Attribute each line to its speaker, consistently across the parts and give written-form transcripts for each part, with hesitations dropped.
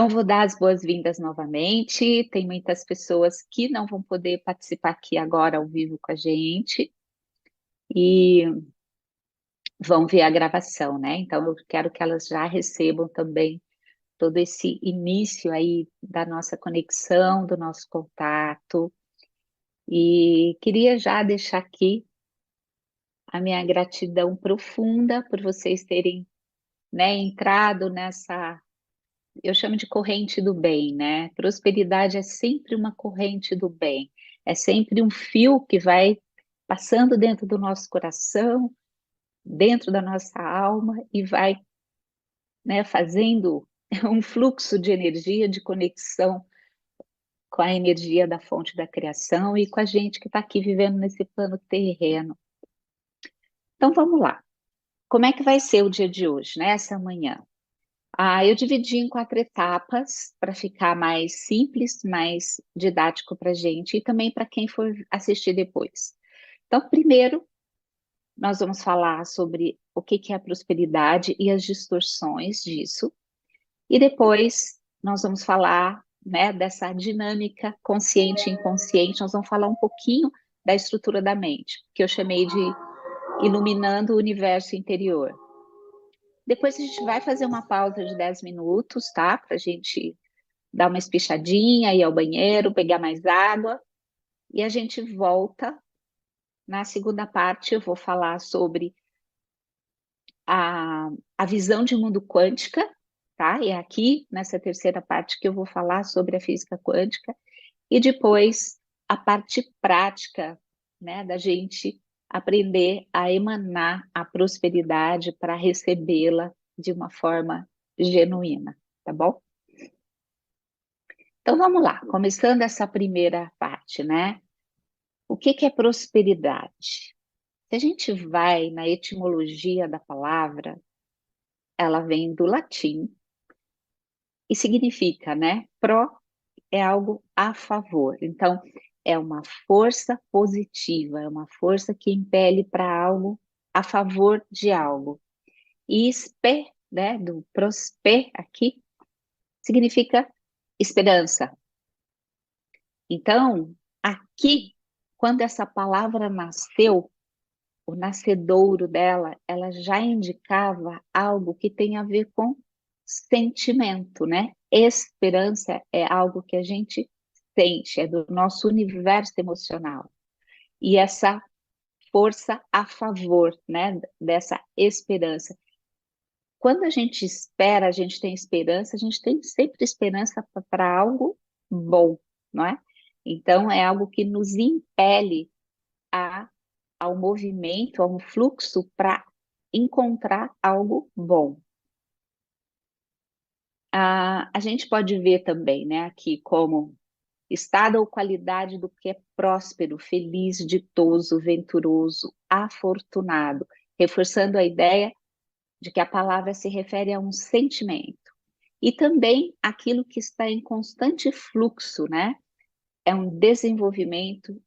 Speaker 1: Então, vou dar as boas-vindas novamente. Tem muitas pessoas que não vão poder participar aqui agora ao vivo com a gente e vão ver a gravação, né? Então, eu quero que elas já recebam também todo esse início aí da nossa conexão, do nosso contato. E queria já deixar aqui a minha gratidão profunda por vocês terem, né, entrado nessa, eu chamo de corrente do bem, né? Prosperidade é sempre uma corrente do bem, é sempre um fio que vai passando dentro do nosso coração, dentro da nossa alma e vai, né, fazendo um fluxo de energia, de conexão com a energia da fonte da criação e com a gente que está aqui vivendo nesse plano terreno. Então vamos lá. Como é que vai ser o dia de hoje, né? Essa manhã? Eu dividi em 4 etapas para ficar mais simples, mais didático para a gente e também para quem for assistir depois. Então, primeiro, nós vamos falar sobre o que que é a prosperidade e as distorções disso. E depois, nós vamos falar, né, dessa dinâmica consciente e inconsciente. Nós vamos falar um pouquinho da estrutura da mente, que eu chamei de iluminando o universo interior. Depois a gente vai fazer uma pausa de 10 minutos, tá? Para a gente dar uma espichadinha, ir ao banheiro, pegar mais água. E a gente volta. Na segunda parte, eu vou falar sobre a, a visão de mundo quântica, tá? E é aqui, nessa terceira parte, que eu vou falar sobre a física quântica. E depois, a parte prática, né? Da gente aprender a emanar a prosperidade para recebê-la de uma forma genuína, tá bom? Então vamos lá, começando essa primeira parte, né? O que que é prosperidade? Se a gente vai na etimologia da palavra, ela vem do latim e significa, né? Pro é algo a favor. Então, é uma força positiva, é uma força que impele para algo a favor de algo. E esper, né? Do prosper aqui, significa esperança. Então, aqui, quando essa palavra nasceu, o nascedouro dela, ela já indicava algo que tem a ver com sentimento, né? Esperança é algo que a gente sente, é do nosso universo emocional. E essa força a favor, né, dessa esperança. Quando a gente espera, a gente tem esperança, a gente tem sempre esperança para algo bom, não é? Então, é algo que nos impele a, ao movimento, a um fluxo para encontrar algo bom. A gente pode ver também, né, aqui como estado ou qualidade do que é próspero, feliz, ditoso, venturoso, afortunado, reforçando a ideia de que a palavra se refere a um sentimento. E também aquilo que está em constante fluxo, né? É um desenvolvimento,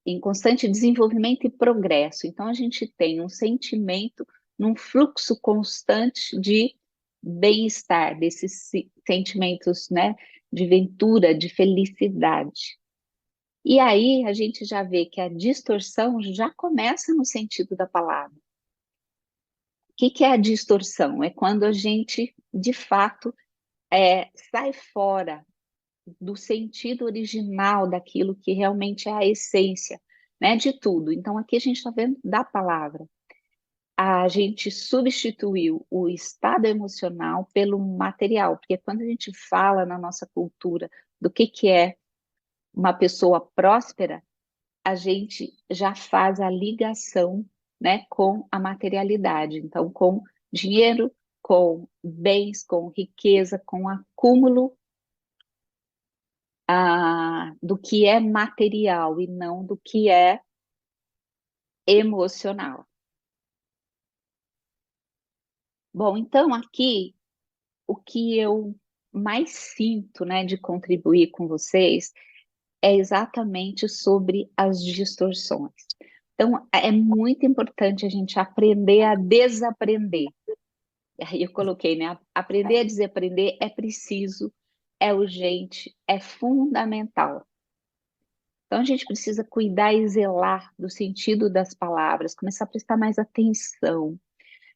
Speaker 1: em constante desenvolvimento e progresso. Então, a gente tem um sentimento num fluxo constante de bem-estar, desses sentimentos, né, de ventura, de felicidade. E aí a gente já vê que a distorção já começa no sentido da palavra. O que que é a distorção? É quando a gente, de fato, sai fora do sentido original daquilo que realmente é a essência, né, de tudo. Então, aqui a gente está vendo da palavra. A gente substituiu o estado emocional pelo material, porque quando a gente fala na nossa cultura do que é uma pessoa próspera, a gente já faz a ligação, né, com a materialidade. Então, com dinheiro, com bens, com riqueza, com acúmulo do que é material e não do que é emocional. Bom, então aqui o que eu mais sinto, né, de contribuir com vocês é exatamente sobre as distorções. Então, é muito importante a gente aprender a desaprender. E aí eu coloquei, né? Aprender a desaprender é preciso, é urgente, é fundamental. Então a gente precisa cuidar e zelar do sentido das palavras, começar a prestar mais atenção,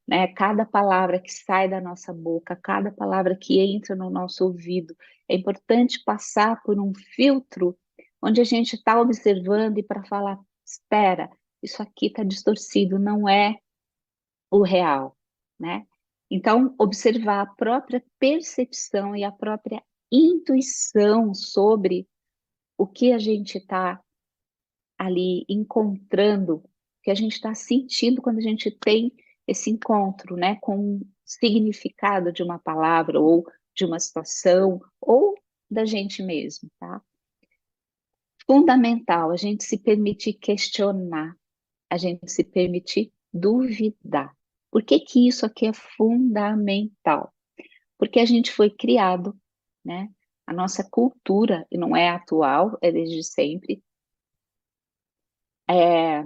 Speaker 1: né? Cada palavra que sai da nossa boca, cada palavra que entra no nosso ouvido, é importante passar por um filtro onde a gente está observando e para falar, espera, isso aqui está distorcido, não é o real, né? Então, observar a própria percepção e a própria intuição sobre o que a gente está ali encontrando, o que a gente está sentindo quando a gente tem esse encontro, né, com o significado de uma palavra ou de uma situação ou da gente mesmo, tá? Fundamental a gente se permitir questionar, a gente se permitir duvidar. Por que que isso aqui é fundamental? Porque a gente foi criado, né? A nossa cultura, e não é atual, é desde sempre, é,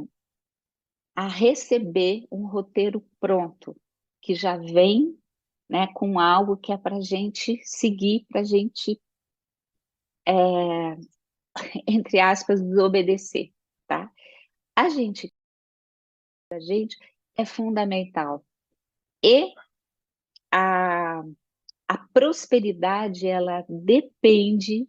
Speaker 1: a receber um roteiro pronto, que já vem, né, com algo que é para a gente seguir, para a gente, entre aspas, desobedecer, tá? A gente é fundamental. E a, a prosperidade, ela depende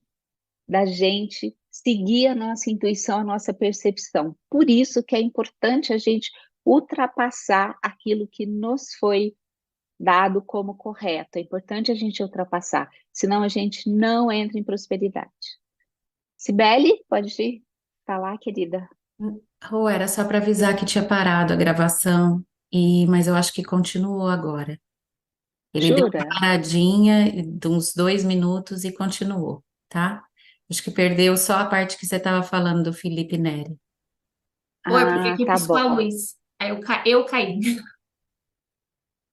Speaker 1: da gente seguir a nossa intuição, a nossa percepção. Por isso que é importante a gente ultrapassar aquilo que nos foi dado como correto. É importante a gente ultrapassar, senão a gente não entra em prosperidade. Cibele, pode falar, querida.
Speaker 2: Ou era só para avisar que tinha parado a gravação, mas eu acho que continuou agora. Ele deu uma
Speaker 1: Jura?
Speaker 2: paradinha de uns 2 minutos e continuou, tá? Acho que perdeu só a parte que você estava falando do Felipe Neri.
Speaker 3: Oi, porque
Speaker 1: Ah,
Speaker 3: aqui
Speaker 1: tá
Speaker 3: piscou a
Speaker 1: bom.
Speaker 3: luz. Aí eu caí.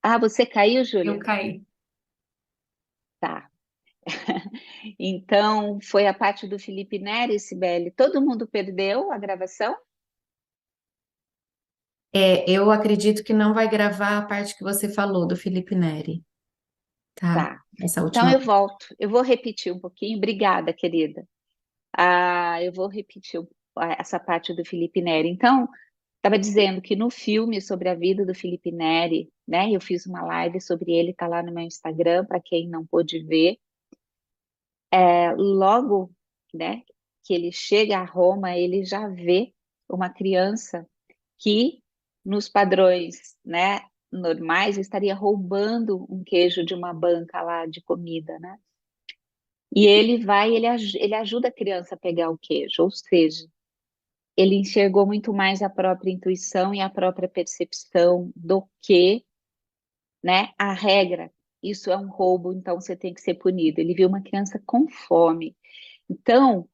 Speaker 1: Ah, você caiu,
Speaker 3: Eu
Speaker 1: Júlia?
Speaker 3: caí.
Speaker 1: Tá. Então, foi a parte do Felipe Neri, Cibele. Todo mundo perdeu a gravação?
Speaker 2: Eu acredito que não vai gravar a parte que você falou do Felipe Neri, tá?
Speaker 1: Tá.
Speaker 2: Essa
Speaker 1: Então
Speaker 2: última.
Speaker 1: eu volto. Eu vou repetir um pouquinho. Obrigada, querida. Ah, eu vou repetir essa parte do Felipe Neri. Então, estava dizendo que no filme sobre a vida do Felipe Neri, né? Eu fiz uma live sobre ele, tá lá no meu Instagram, para quem não pôde ver. Logo, né, que ele chega a Roma, ele já vê uma criança que, nos padrões, né, normais, estaria roubando um queijo de uma banca lá de comida, né? E ele vai, ele ajuda a criança a pegar o queijo, ou seja, ele enxergou muito mais a própria intuição e a própria percepção do que, né, a regra. Isso é um roubo, então você tem que ser punido. Ele viu uma criança com fome. Então,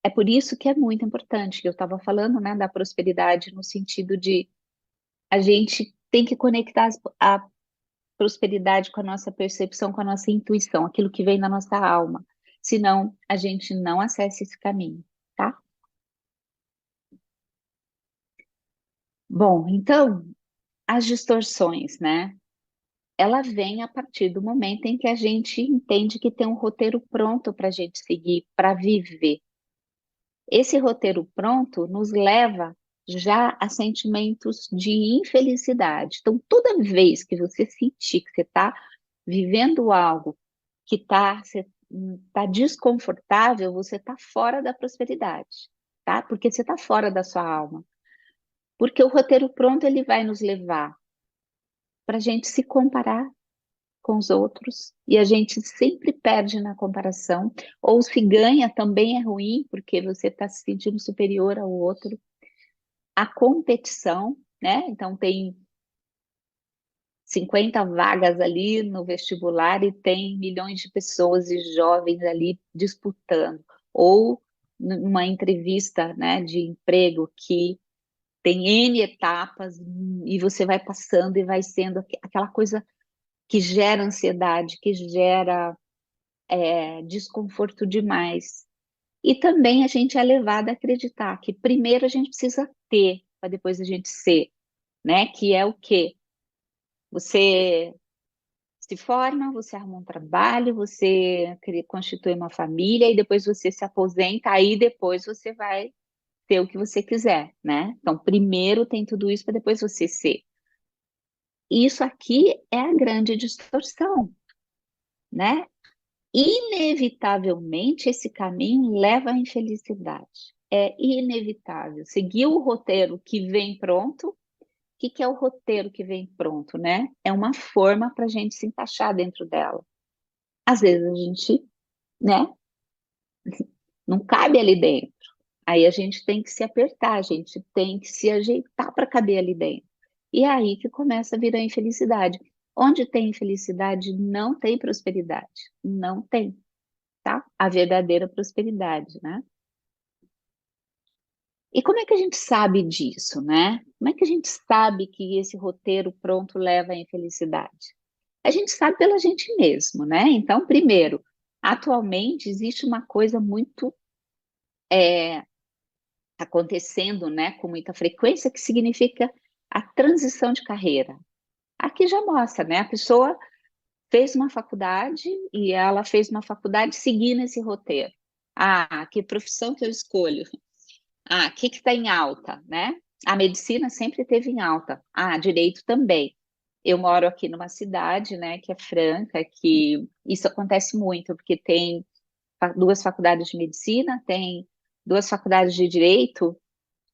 Speaker 1: é por isso que é muito importante, que eu estava falando, né, da prosperidade no sentido de a gente tem que conectar a prosperidade com a nossa percepção, com a nossa intuição, aquilo que vem na nossa alma. Senão, a gente não acessa esse caminho, tá? Bom, então, as distorções, né? Ela vem a partir do momento em que a gente entende que tem um roteiro pronto para a gente seguir, para viver. Esse roteiro pronto nos leva já a sentimentos de infelicidade. Então, toda vez que você sentir que você está vivendo algo que tá desconfortável, você está fora da prosperidade, tá? Porque você está fora da sua alma. Porque o roteiro pronto ele vai nos levar para a gente se comparar com os outros e a gente sempre perde na comparação, ou se ganha também é ruim, porque você está se sentindo superior ao outro. A competição, né? Então, tem 50 vagas ali no vestibular e tem milhões de pessoas e jovens ali disputando. Ou numa entrevista, né, de emprego que tem N etapas e você vai passando e vai sendo aquela coisa que gera ansiedade, que gera desconforto demais. E também a gente é levado a acreditar que primeiro a gente precisa ter, para depois a gente ser, né? Que é o quê? Você se forma, você arruma um trabalho, você constitui uma família e depois você se aposenta, aí depois você vai ter o que você quiser, né? Então, primeiro tem tudo isso para depois você ser. Isso aqui é a grande distorção, né? Inevitavelmente, esse caminho leva à infelicidade. É inevitável. Seguir o roteiro que vem pronto. O que é o roteiro que vem pronto, né? É uma forma para a gente se encaixar dentro dela. Às vezes a gente, né, não cabe ali dentro. Aí a gente tem que se apertar, a gente tem que se ajeitar para caber ali dentro. E é aí que começa a virar infelicidade. Onde tem infelicidade, não tem prosperidade. Não tem, tá? A verdadeira prosperidade, né? E como é que a gente sabe disso, né? Como é que a gente sabe que esse roteiro pronto leva à infelicidade? A gente sabe pela gente mesmo, né? Então, primeiro, atualmente existe uma coisa muito acontecendo, né, com muita frequência, que significa a transição de carreira. Aqui já mostra, né? A pessoa fez uma faculdade e ela fez uma faculdade seguindo esse roteiro. Ah, que profissão que eu escolho? Ah, o que está em alta, né? A medicina sempre teve em alta. Ah, direito também. Eu moro aqui numa cidade, né, que é Franca, que isso acontece muito, porque tem duas faculdades de medicina, tem duas faculdades de direito,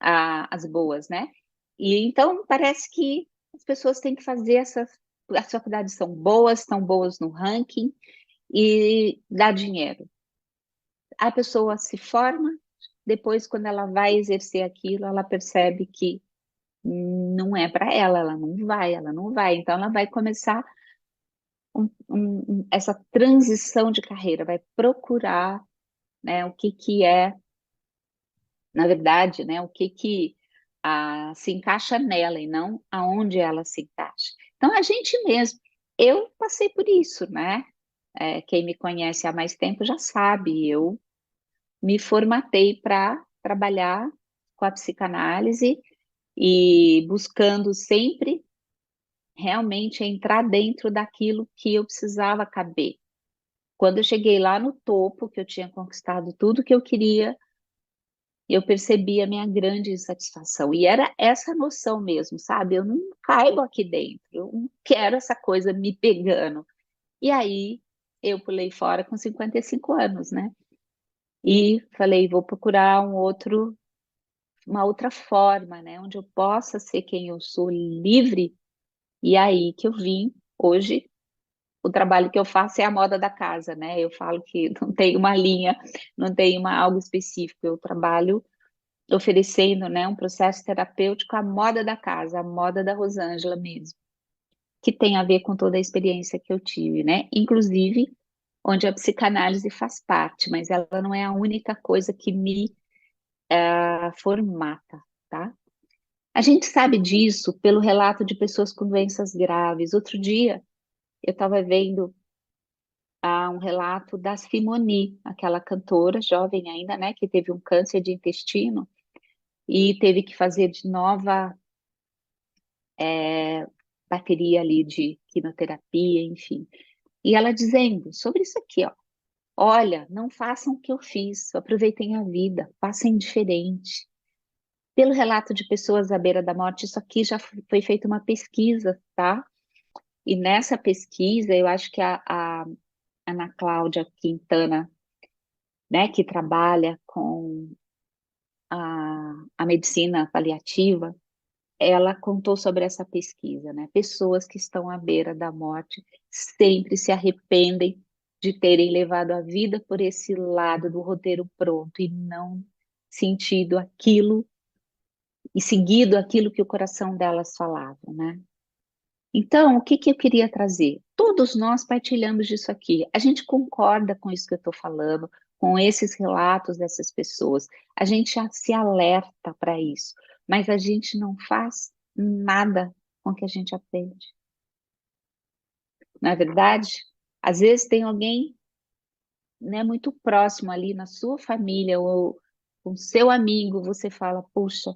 Speaker 1: as boas, né? E então parece que as pessoas têm que fazer as faculdades são boas, estão boas no ranking e dá dinheiro. A pessoa se forma, depois quando ela vai exercer aquilo, ela percebe que não é para ela ela não vai. Então ela vai começar essa transição de carreira, vai procurar, né, o que que é, na verdade, né, o que que se encaixa nela e não aonde ela se encaixa. Então a gente mesmo, eu passei por isso, né? Quem me conhece há mais tempo já sabe, eu me formatei para trabalhar com a psicanálise e buscando sempre realmente entrar dentro daquilo que eu precisava caber. Quando eu cheguei lá no topo, que eu tinha conquistado tudo que eu queria, eu percebi a minha grande insatisfação. E era essa noção mesmo, sabe? Eu não caibo aqui dentro, eu não quero essa coisa me pegando. E aí eu pulei fora com 55 anos, né? E falei, vou procurar uma outra forma, né? Onde eu possa ser quem eu sou, livre. E aí que eu vim, hoje, o trabalho que eu faço é a moda da casa, né? Eu falo que não tem uma linha, não tem algo específico, eu trabalho oferecendo, né, um processo terapêutico à moda da casa, à moda da Rosângela mesmo, que tem a ver com toda a experiência que eu tive, né? Inclusive, onde a psicanálise faz parte, mas ela não é a única coisa que me formata, tá? A gente sabe disso pelo relato de pessoas com doenças graves. Outro dia, eu estava vendo um relato da Simone, aquela cantora jovem ainda, né, que teve um câncer de intestino e teve que fazer de nova bateria ali de quimioterapia, enfim. E ela dizendo sobre isso aqui, ó. Olha, não façam o que eu fiz, aproveitem a vida, façam diferente. Pelo relato de pessoas à beira da morte, isso aqui já foi feita uma pesquisa, tá? E nessa pesquisa, eu acho que a Ana Cláudia Quintana, né, que trabalha com a medicina paliativa, ela contou sobre essa pesquisa, né? Pessoas que estão à beira da morte sempre se arrependem de terem levado a vida por esse lado do roteiro pronto e não sentido aquilo e seguido aquilo que o coração delas falava, né? Então, o que que eu queria trazer? Todos nós partilhamos disso aqui. A gente concorda com isso que eu estou falando, com esses relatos dessas pessoas. A gente já se alerta para isso, mas a gente não faz nada com o que a gente aprende. Não é verdade? Às vezes tem alguém, né, muito próximo ali na sua família ou com seu amigo, você fala, puxa,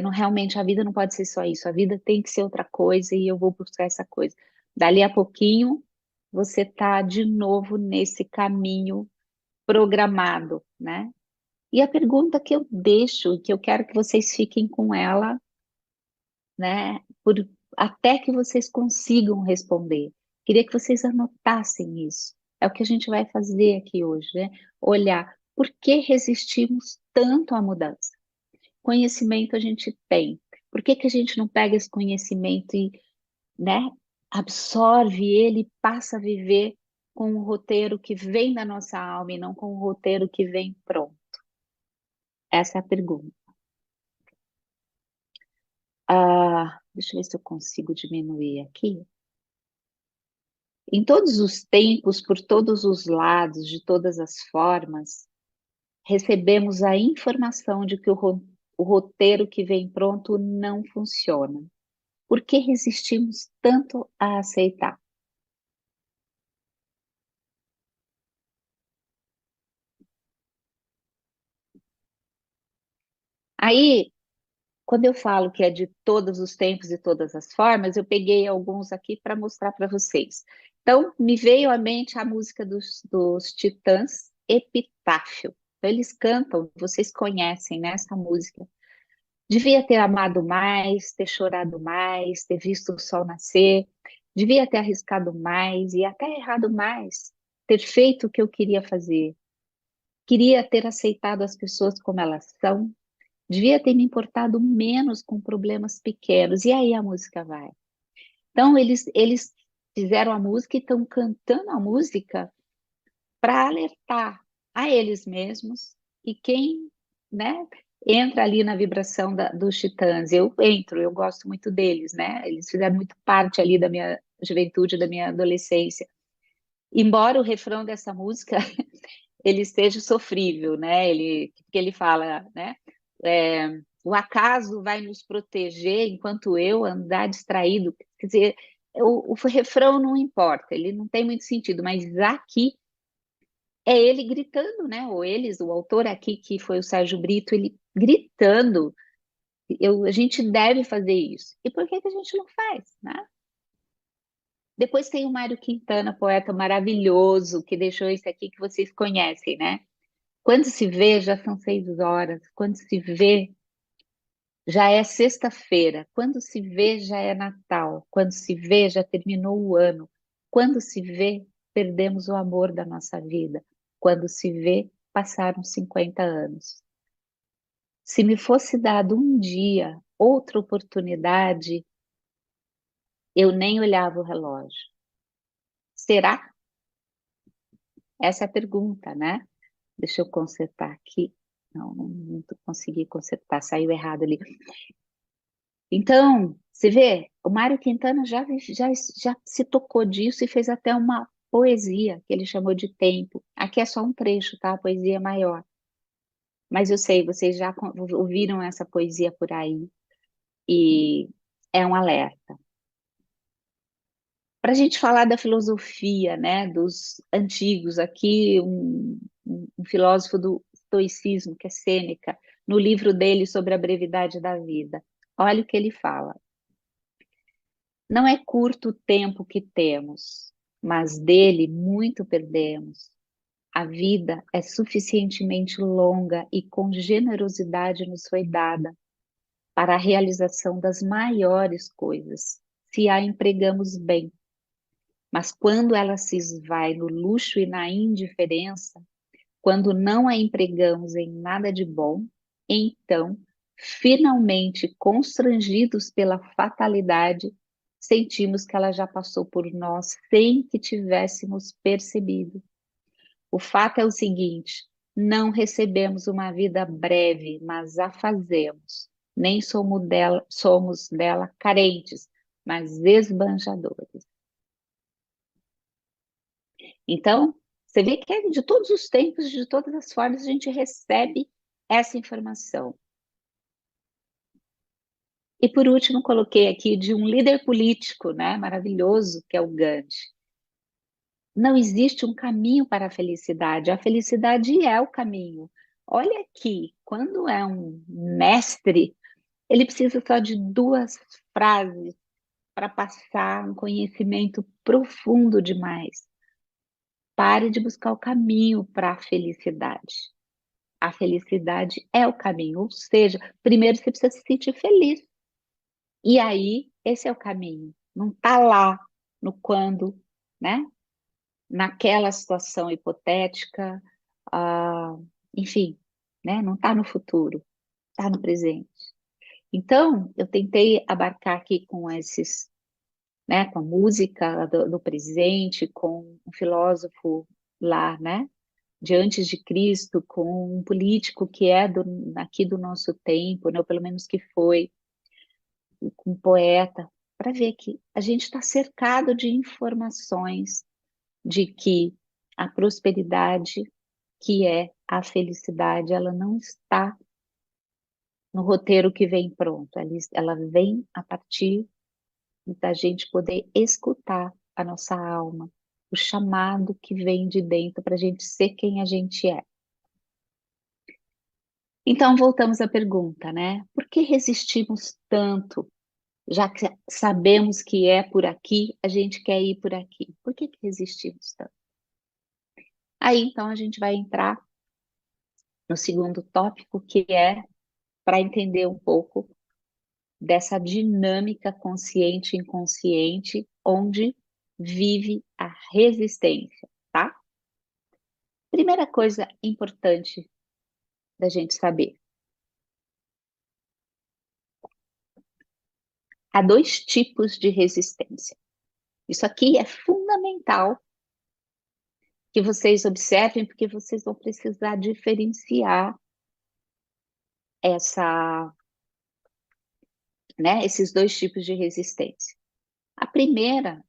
Speaker 1: não, realmente a vida não pode ser só isso, a vida tem que ser outra coisa e eu vou buscar essa coisa. Dali a pouquinho, você está de novo nesse caminho programado, né? E a pergunta que eu deixo, que eu quero que vocês fiquem com ela, né? Até que vocês consigam responder. Queria que vocês anotassem isso. É o que a gente vai fazer aqui hoje, né? Olhar por que resistimos tanto à mudança. Conhecimento a gente tem. Por que que a gente não pega esse conhecimento e, né, absorve ele e passa a viver com o roteiro que vem da nossa alma e não com o roteiro que vem pronto? Essa é a pergunta. Deixa eu ver se eu consigo diminuir aqui. Em todos os tempos, por todos os lados, de todas as formas, recebemos a informação de que o roteiro que vem pronto não funciona. Por que resistimos tanto a aceitar? Aí, quando eu falo que é de todos os tempos e todas as formas, eu peguei alguns aqui para mostrar para vocês. Então, me veio à mente a música dos Titãs, Epitáfio. Então, eles cantam, vocês conhecem, né, essa música. Devia ter amado mais, ter chorado mais, ter visto o sol nascer. Devia ter arriscado mais e até errado mais. Ter feito o que eu queria fazer. Queria ter aceitado as pessoas como elas são. Devia ter me importado menos com problemas pequenos. E aí a música vai. Então, eles fizeram a música e estão cantando a música para alertar a eles mesmos e quem, né, entra ali na vibração dos Titãs. Eu entro, eu gosto muito deles, né? Eles fizeram muito parte ali da minha juventude, da minha adolescência. Embora o refrão dessa música ele seja sofrível, né? Porque ele fala, né? O acaso vai nos proteger enquanto eu andar distraído. Quer dizer, o refrão não importa, ele não tem muito sentido, mas aqui é ele gritando, né? Ou eles, o autor aqui, que foi o Sérgio Brito, ele gritando, a gente deve fazer isso. E por que que a gente não faz, né? Depois tem o Mário Quintana, poeta maravilhoso, que deixou isso aqui que vocês conhecem, né? Quando se vê, já são 6 horas. Quando se vê, já é sexta-feira. Quando se vê, já é Natal. Quando se vê, já terminou o ano. Quando se vê, perdemos o amor da nossa vida. Quando se vê, passaram 50 anos. Se me fosse dado um dia, outra oportunidade, eu nem olhava o relógio. Será? Essa é a pergunta, né? Deixa eu consertar aqui. Não consegui consertar, saiu errado ali. Então, você vê, o Mário Quintana já se tocou disso e fez até uma poesia que ele chamou de Tempo. Aqui é só um trecho, tá? A poesia é maior. Mas eu sei, vocês já ouviram essa poesia por aí e é um alerta. Para a gente falar da filosofia, né, dos antigos, aqui um filósofo do estoicismo, que é Sêneca, no livro dele sobre a brevidade da vida. Olha o que ele fala. Não é curto o tempo que temos, mas dele muito perdemos. A vida é suficientemente longa e com generosidade nos foi dada para a realização das maiores coisas, se a empregamos bem. Mas quando ela se esvai no luxo e na indiferença, quando não a empregamos em nada de bom, então, finalmente constrangidos pela fatalidade, sentimos que ela já passou por nós sem que tivéssemos percebido. O fato é o seguinte: não recebemos uma vida breve, mas a fazemos. Nem somos dela carentes, mas esbanjadores. Então, você vê que de todos os tempos, de todas as formas, a gente recebe essa informação. E por último, coloquei aqui de um líder político, né, maravilhoso, que é o Gandhi. Não existe um caminho para a felicidade é o caminho. Olha aqui, quando é um mestre, ele precisa só de 2 frases para passar um conhecimento profundo demais. Pare de buscar o caminho para a felicidade. A felicidade é o caminho, ou seja, primeiro você precisa se sentir feliz. E aí, esse é o caminho. Não está lá no quando, né? Naquela situação hipotética, ah, enfim, né? Não está no futuro, está no presente. Então, eu tentei abarcar aqui com esses, né? Com a música do presente, com um filósofo lá, né? De antes de Cristo, com um político que é aqui do nosso tempo, né? Ou pelo menos que foi, com um poeta, para ver que a gente está cercado de informações de que a prosperidade, que é a felicidade, ela não está no roteiro que vem pronto, ela vem a partir da gente poder escutar a nossa alma, o chamado que vem de dentro para a gente ser quem a gente é. Então, voltamos à pergunta, né? Por que resistimos tanto? Já que sabemos que é por aqui, a gente quer ir por aqui. Por que resistimos tanto? Aí, então, a gente vai entrar no segundo tópico, que é para entender um pouco dessa dinâmica consciente e inconsciente, onde vive a resistência, tá? Primeira coisa importante da gente saber. Há dois tipos de resistência. Isso aqui é fundamental que vocês observem, porque vocês vão precisar diferenciar essa, né, esses dois tipos de resistência. A primeira,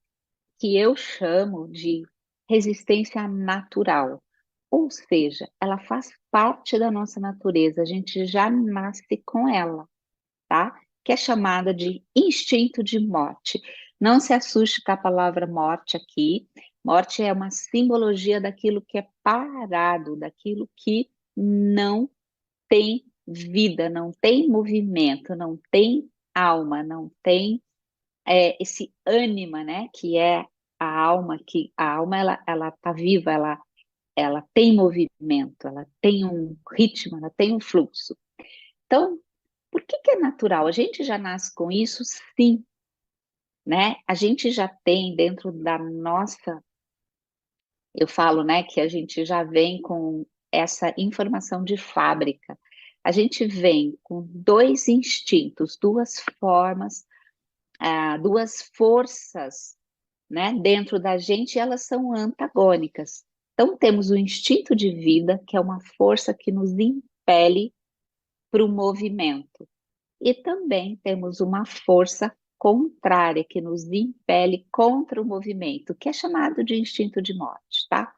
Speaker 1: que eu chamo de resistência natural, ou seja, ela faz parte da nossa natureza, a gente já nasce com ela, tá? Que é chamada de instinto de morte. Não se assuste com a palavra morte aqui. Morte é uma simbologia daquilo que é parado, daquilo que não tem vida, não tem movimento, não tem alma, não tem esse ânima, né? Que é a alma, que a alma ela tá viva, ela tem movimento, ela tem um ritmo, ela tem um fluxo. Então, por que é natural? A gente já nasce com isso, sim, né? A gente já tem dentro da nossa, eu falo, né, que a gente já vem com essa informação de fábrica. A gente vem com dois instintos, duas formas, duas forças, né, dentro da gente, e elas são antagônicas. Então, temos o instinto de vida, que é uma força que nos impele para o movimento. E também temos uma força contrária que nos impele contra o movimento, que é chamado de instinto de morte, tá?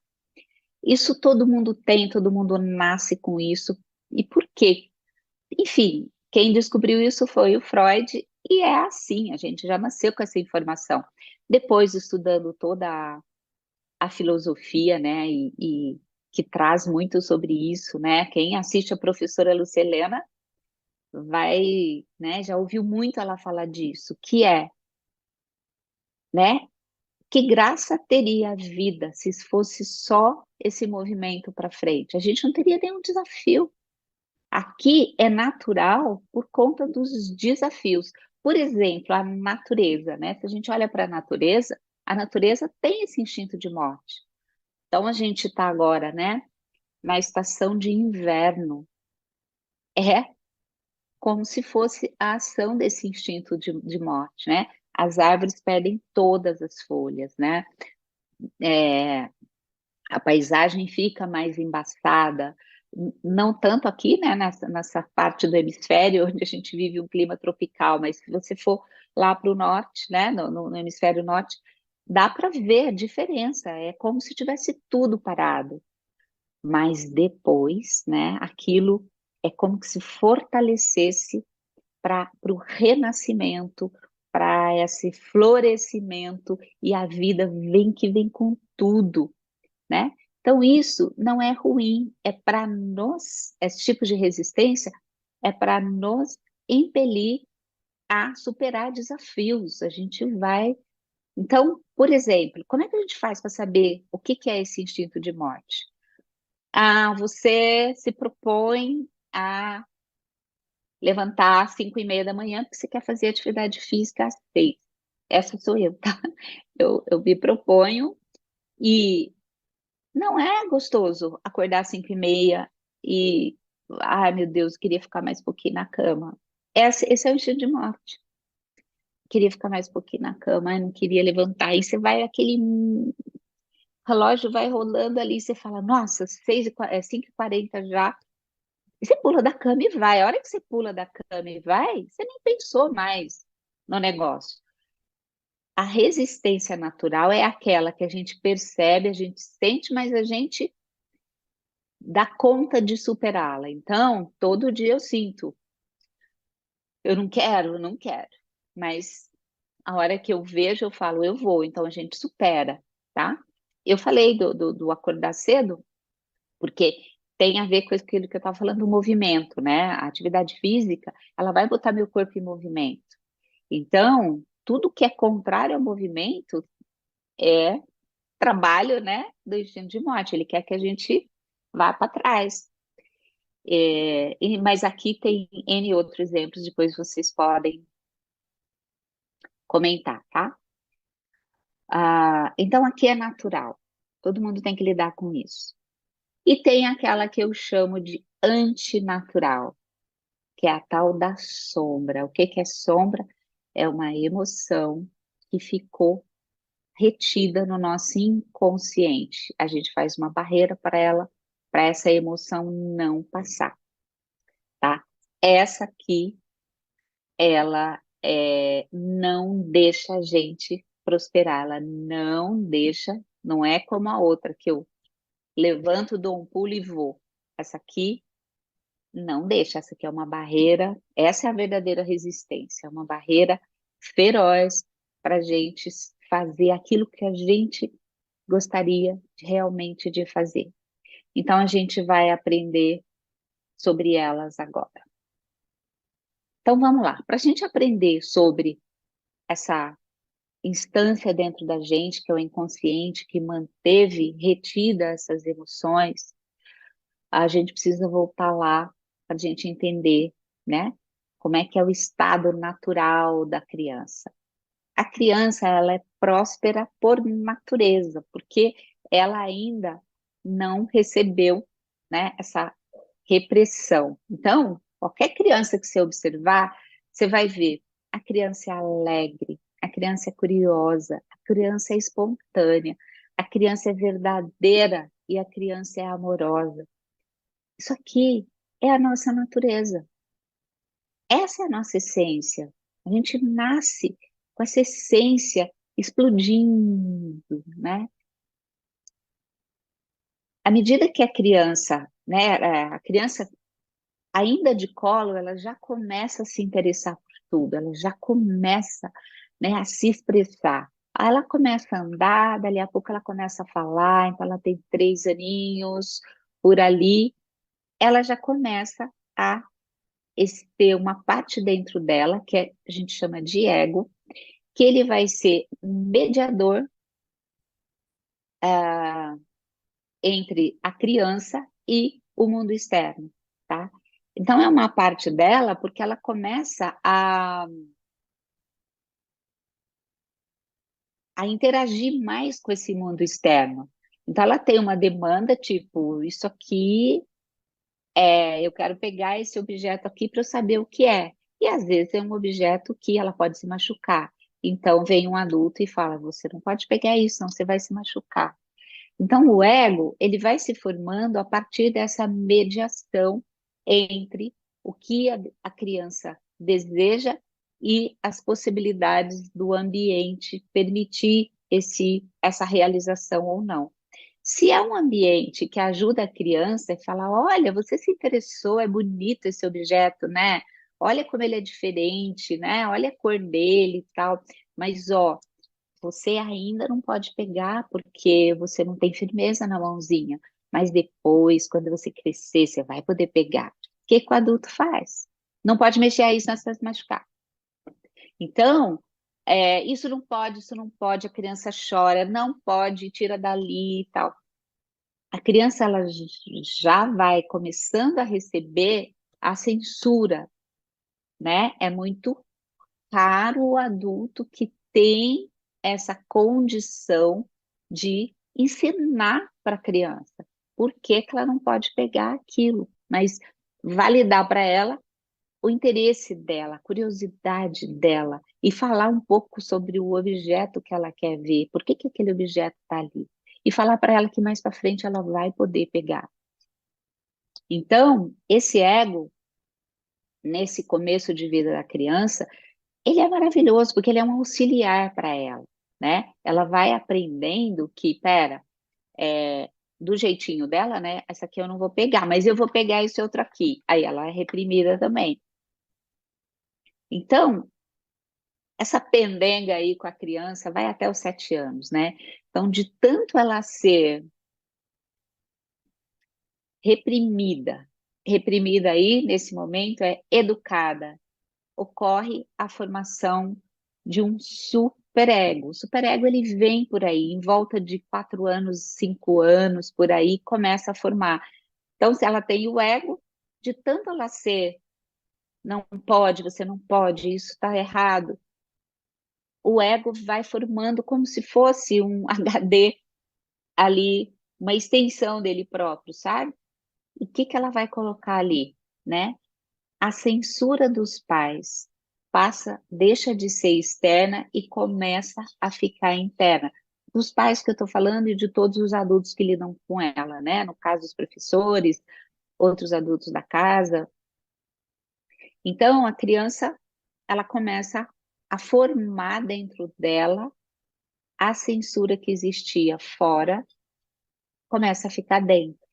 Speaker 1: Isso todo mundo tem, todo mundo nasce com isso. E por quê? Enfim, quem descobriu isso foi o Freud, e é assim, a gente já nasceu com essa informação. Depois, estudando toda a filosofia, né, e que traz muito sobre isso, né? Quem assiste a professora Lucilena vai, né, já ouviu muito ela falar disso, que é, né, que graça teria a vida se fosse só esse movimento para frente? A gente não teria nenhum desafio. Aqui é natural por conta dos desafios. Por exemplo, a natureza, né? Se a gente olha para a natureza tem esse instinto de morte. Então a gente está agora, né, na estação de inverno. É como se fosse a ação desse instinto de morte, né? As árvores perdem todas as folhas, né? É, a paisagem fica mais embaçada, não tanto aqui, né, nessa parte do hemisfério onde a gente vive um clima tropical, mas se você for lá para o norte, né, no hemisfério norte, dá para ver a diferença, é como se tivesse tudo parado, mas depois, né, aquilo é como que se fortalecesse para o renascimento, para esse florescimento, e a vida vem com tudo, né? Então, isso não é ruim, é para nos, esse tipo de resistência é para nos impelir a superar desafios, a gente vai. Então, por exemplo, como é que a gente faz para saber o que que é esse instinto de morte? Você se propõe a levantar às 5:30 da manhã porque você quer fazer atividade física às 6. Essa sou eu, tá? Eu me proponho e não é gostoso acordar às 5:30 e, ai meu Deus, queria ficar mais um pouquinho na cama. Esse é o instinto de morte. Queria ficar mais um pouquinho na cama, ai, não queria levantar. Aí você vai, aquele relógio vai rolando ali, você fala, nossa, 5:40 já. E você pula da cama e vai. A hora que você pula da cama e vai, você nem pensou mais no negócio. A resistência natural é aquela que a gente percebe, a gente sente, mas a gente dá conta de superá-la. Então, todo dia eu sinto, eu não quero, não quero. Mas a hora que eu vejo, eu falo, eu vou. Então a gente supera, tá? Eu falei do acordar cedo, porque tem a ver com aquilo que eu estava falando do movimento, né? A atividade física, ela vai botar meu corpo em movimento. Então, tudo que é contrário ao movimento é trabalho, né, do instinto de morte. Ele quer que a gente vá para trás. Mas aqui tem N outros exemplos, depois vocês podem comentar, tá? Então, aqui é natural. Todo mundo tem que lidar com isso. E tem aquela que eu chamo de antinatural, que é a tal da sombra. O que que é sombra? É uma emoção que ficou retida no nosso inconsciente. A gente faz uma barreira para ela, para essa emoção não passar, tá? Essa aqui, ela não deixa a gente prosperar, ela não deixa, não é como a outra que eu levanto, dou um pulo e vou. Essa aqui não deixa, essa aqui é uma barreira, essa é a verdadeira resistência, é uma barreira feroz para a gente fazer aquilo que a gente gostaria realmente de fazer. Então a gente vai aprender sobre elas agora. Então vamos lá, para a gente aprender sobre essa instância dentro da gente, que é o inconsciente, que manteve retida essas emoções, a gente precisa voltar lá para a gente entender, né? Como é que é o estado natural da criança. A criança, ela é próspera por natureza, porque ela ainda não recebeu, né, essa repressão. Então, qualquer criança que você observar, você vai ver a criança é alegre, a criança é curiosa, a criança é espontânea, a criança é verdadeira e a criança é amorosa. Isso aqui é a nossa natureza. Essa é a nossa essência. A gente nasce com essa essência explodindo, né? À medida que a criança, né, a criança ainda de colo, ela já começa a se interessar por tudo, ela já começa, né, a se expressar. Aí ela começa a andar, dali a pouco ela começa a falar, então ela tem 3 aninhos, por ali, ela já começa a ter uma parte dentro dela, que a gente chama de ego, que ele vai ser um mediador entre a criança e o mundo externo, tá? Então é uma parte dela porque ela começa a interagir mais com esse mundo externo. Então ela tem uma demanda tipo, isso aqui eu quero pegar esse objeto aqui para eu saber o que é. E às vezes é um objeto que ela pode se machucar. Então vem um adulto e fala: você não pode pegar isso, não, você vai se machucar. Então o ego, ele vai se formando a partir dessa mediação entre o que a criança deseja e as possibilidades do ambiente permitir essa realização ou não. Se é um ambiente que ajuda a criança e fala: olha, você se interessou, é bonito esse objeto, né? Olha como ele é diferente, né? Olha a cor dele e tal. Mas, ó, você ainda não pode pegar porque você não tem firmeza na mãozinha. Mas depois, quando você crescer, você vai poder pegar. O que que o adulto faz? Não pode mexer aí, senão você vai se machucar. Então, isso não pode, a criança chora, não pode, tira dali e tal. A criança ela já vai começando a receber a censura, né? É muito raro o adulto que tem essa condição de ensinar para a criança por que que ela não pode pegar aquilo, mas validar para ela o interesse dela, a curiosidade dela e falar um pouco sobre o objeto que ela quer ver, por que que aquele objeto está ali. E falar para ela que mais para frente ela vai poder pegar. Então, esse ego, nesse começo de vida da criança, ele é maravilhoso, porque ele é um auxiliar para ela, né? Ela vai aprendendo que, pera, do jeitinho dela, né? Essa aqui eu não vou pegar, mas eu vou pegar esse outro aqui. Aí ela é reprimida também. Então, essa pendenga aí com a criança vai até os 7 anos, né? Então, de tanto ela ser reprimida, reprimida aí, nesse momento, é educada, ocorre a formação de um superego. O superego ele vem por aí, em volta de 4 anos, 5 anos, por aí, começa a formar. Então, se ela tem o ego, de tanto ela ser, não pode, você não pode, isso está errado, o ego vai formando como se fosse um HD ali, uma extensão dele próprio, sabe? E o que que ela vai colocar ali, né? A censura dos pais passa, deixa de ser externa e começa a ficar interna. Dos pais que eu estou falando e de todos os adultos que lidam com ela, né? No caso, os professores, outros adultos da casa. Então, a criança, ela começa a formar dentro dela a censura que existia fora, começa a ficar dentro,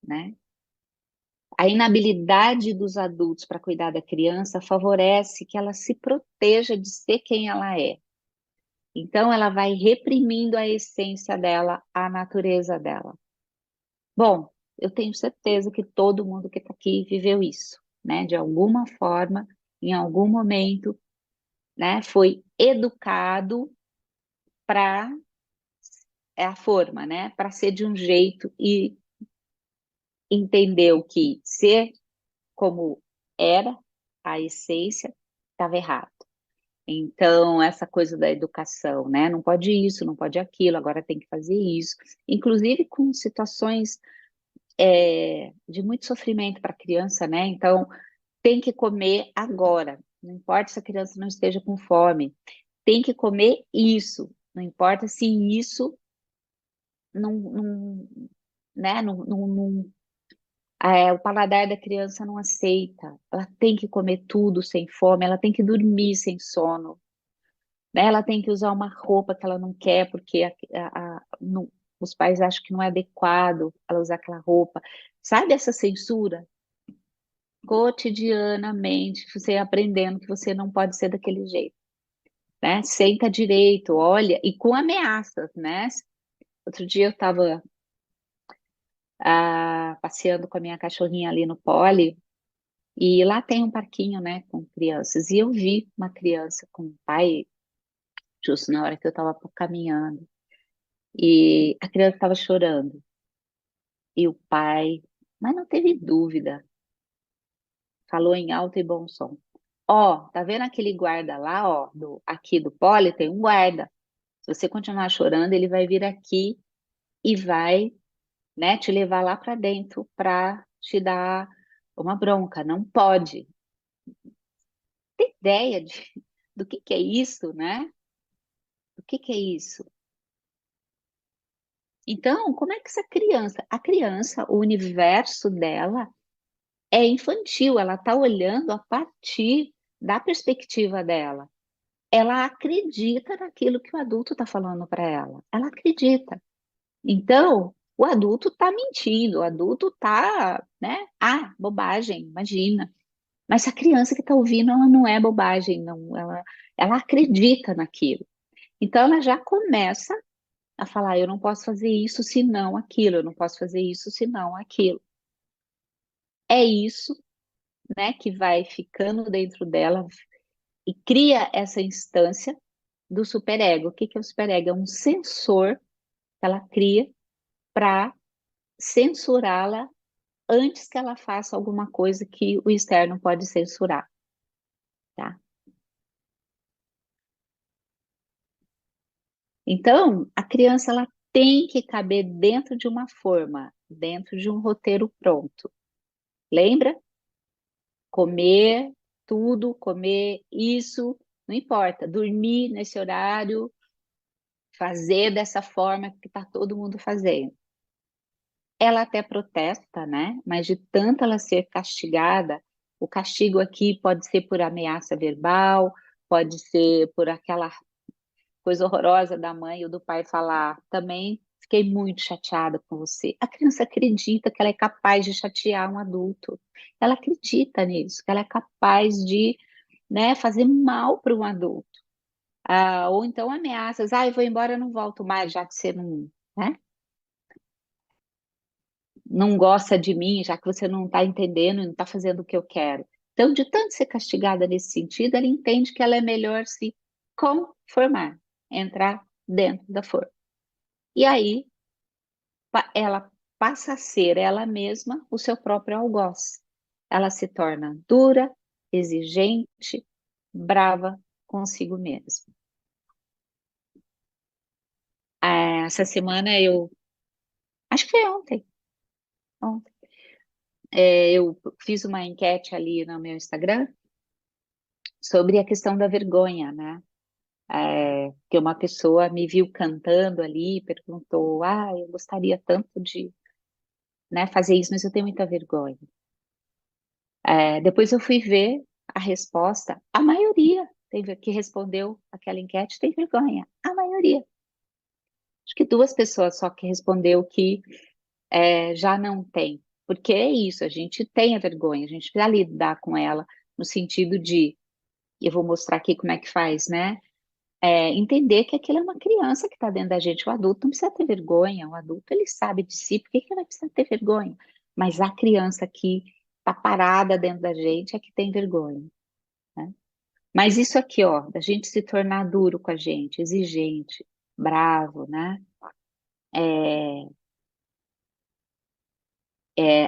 Speaker 1: né? A inabilidade dos adultos para cuidar da criança favorece que ela se proteja de ser quem ela é. Então, ela vai reprimindo a essência dela, a natureza dela. Bom, eu tenho certeza que todo mundo que está aqui viveu isso, né? De alguma forma, em algum momento, né? Foi educado para a forma, né? Para ser de um jeito e entendeu que ser como era a essência estava errado. Então, essa coisa da educação, né? Não pode isso, não pode aquilo, agora tem que fazer isso. Inclusive com situações de muito sofrimento para a criança, né? Então, tem que comer agora. Não importa se a criança não esteja com fome. Tem que comer isso. Não importa se isso não, né? O paladar da criança não aceita. Ela tem que comer tudo sem fome, ela tem que dormir sem sono, né? Ela tem que usar uma roupa que ela não quer, porque os pais acham que não é adequado ela usar aquela roupa. Sabe essa censura? Cotidianamente, você aprendendo que você não pode ser daquele jeito, né? Senta direito, olha, e com ameaças, né? Outro dia eu estava passeando com a minha cachorrinha ali no pole, e lá tem um parquinho, né, com crianças. E eu vi uma criança com um pai, justo na hora que eu estava caminhando. E a criança estava chorando. E o pai, mas não teve dúvida, falou em alto e bom som. Ó, tá vendo aquele guarda lá, ó, aqui do pole, tem um guarda. Se você continuar chorando, ele vai vir aqui e vai, né, te levar lá para dentro para te dar uma bronca. Não pode. Tem ideia do que é isso, né? O que é isso? Então, como é que essa criança, a criança, o universo dela é infantil, ela está olhando a partir da perspectiva dela. Ela acredita naquilo que o adulto está falando para ela. Ela acredita. Então, o adulto está mentindo, o adulto está, né? Ah, bobagem, imagina. Mas a criança que está ouvindo, ela não é bobagem, não. Ela acredita naquilo. Então, ela já começa a falar: eu não posso fazer isso se não aquilo, eu não posso fazer isso se não aquilo. É isso, né, que vai ficando dentro dela, e cria essa instância do superego. O que que é o superego? É um sensor que ela cria para censurá-la antes que ela faça alguma coisa que o externo pode censurar, tá? Então, a criança ela tem que caber dentro de uma forma, dentro de um roteiro pronto. Lembra? Comer tudo, comer isso, não importa. Dormir nesse horário, fazer dessa forma que está todo mundo fazendo. Ela até protesta, né? Mas de tanto ela ser castigada, o castigo aqui pode ser por ameaça verbal, pode ser por aquela coisa horrorosa da mãe ou do pai falar, também fiquei muito chateada com você. A criança acredita que ela é capaz de chatear um adulto. Ela acredita nisso, que ela é capaz de, né, fazer mal para um adulto. Ou então ameaças, eu vou embora, eu não volto mais, já que você não, né, não gosta de mim, já que você não está entendendo e não está fazendo o que eu quero. Então, de tanto ser castigada nesse sentido, ela entende que ela é melhor se conformar, entrar dentro da forma. E aí ela passa a ser ela mesma o seu próprio algoz. Ela se torna dura, exigente, brava consigo mesma. Essa semana acho que foi ontem, eu fiz uma enquete ali no meu Instagram sobre a questão da vergonha, né? Que uma pessoa me viu cantando ali, perguntou, eu gostaria tanto de, né, fazer isso, mas eu tenho muita vergonha. Depois eu fui ver a resposta, a maioria que respondeu aquela enquete tem vergonha, a maioria. Acho que 2 pessoas só que respondeu que já não tem, porque é isso, a gente tem a vergonha, a gente precisa lidar com ela no sentido de, eu vou mostrar aqui como é que faz, né? Entender que aquilo é uma criança que está dentro da gente, o adulto não precisa ter vergonha, o adulto ele sabe de si, por que que ele vai precisar ter vergonha? Mas a criança que está parada dentro da gente é que tem vergonha, né? Mas isso aqui, ó, da gente se tornar duro com a gente, exigente, bravo, né? É,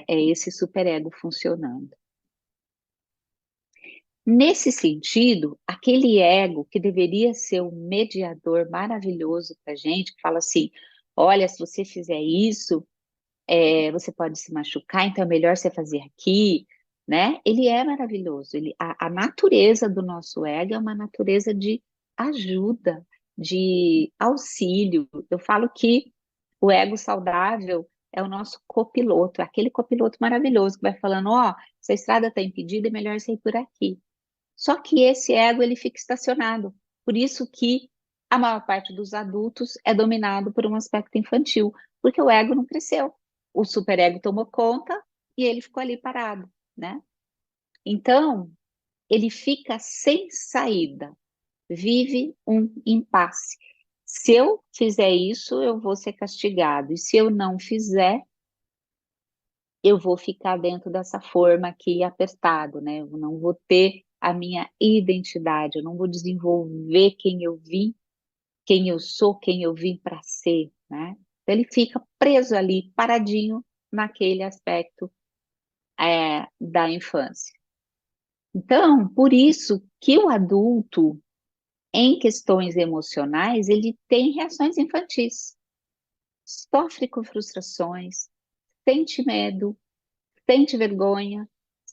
Speaker 1: é esse superego funcionando. Nesse sentido, aquele ego que deveria ser um mediador maravilhoso para a gente, que fala assim: olha, se você fizer isso, você pode se machucar, então é melhor você fazer aqui, né? Ele é maravilhoso. A natureza do nosso ego é uma natureza de ajuda, de auxílio. Eu falo que o ego saudável é o nosso copiloto, é aquele copiloto maravilhoso que vai falando, se a estrada está impedida, é melhor você ir por aqui. Só que esse ego, ele fica estacionado. Por isso que a maior parte dos adultos é dominado por um aspecto infantil, porque o ego não cresceu. O superego tomou conta e ele ficou ali parado, né? Então, ele fica sem saída, vive um impasse. Se eu fizer isso, eu vou ser castigado, e se eu não fizer, eu vou ficar dentro dessa forma aqui apertado, né? Eu não vou ter a minha identidade, eu não vou desenvolver quem eu vim, quem eu sou, quem eu vim para ser, né? Então, ele fica preso ali, paradinho naquele aspecto da infância. Então, por isso que o adulto, em questões emocionais, ele tem reações infantis, sofre com frustrações, sente medo, sente vergonha,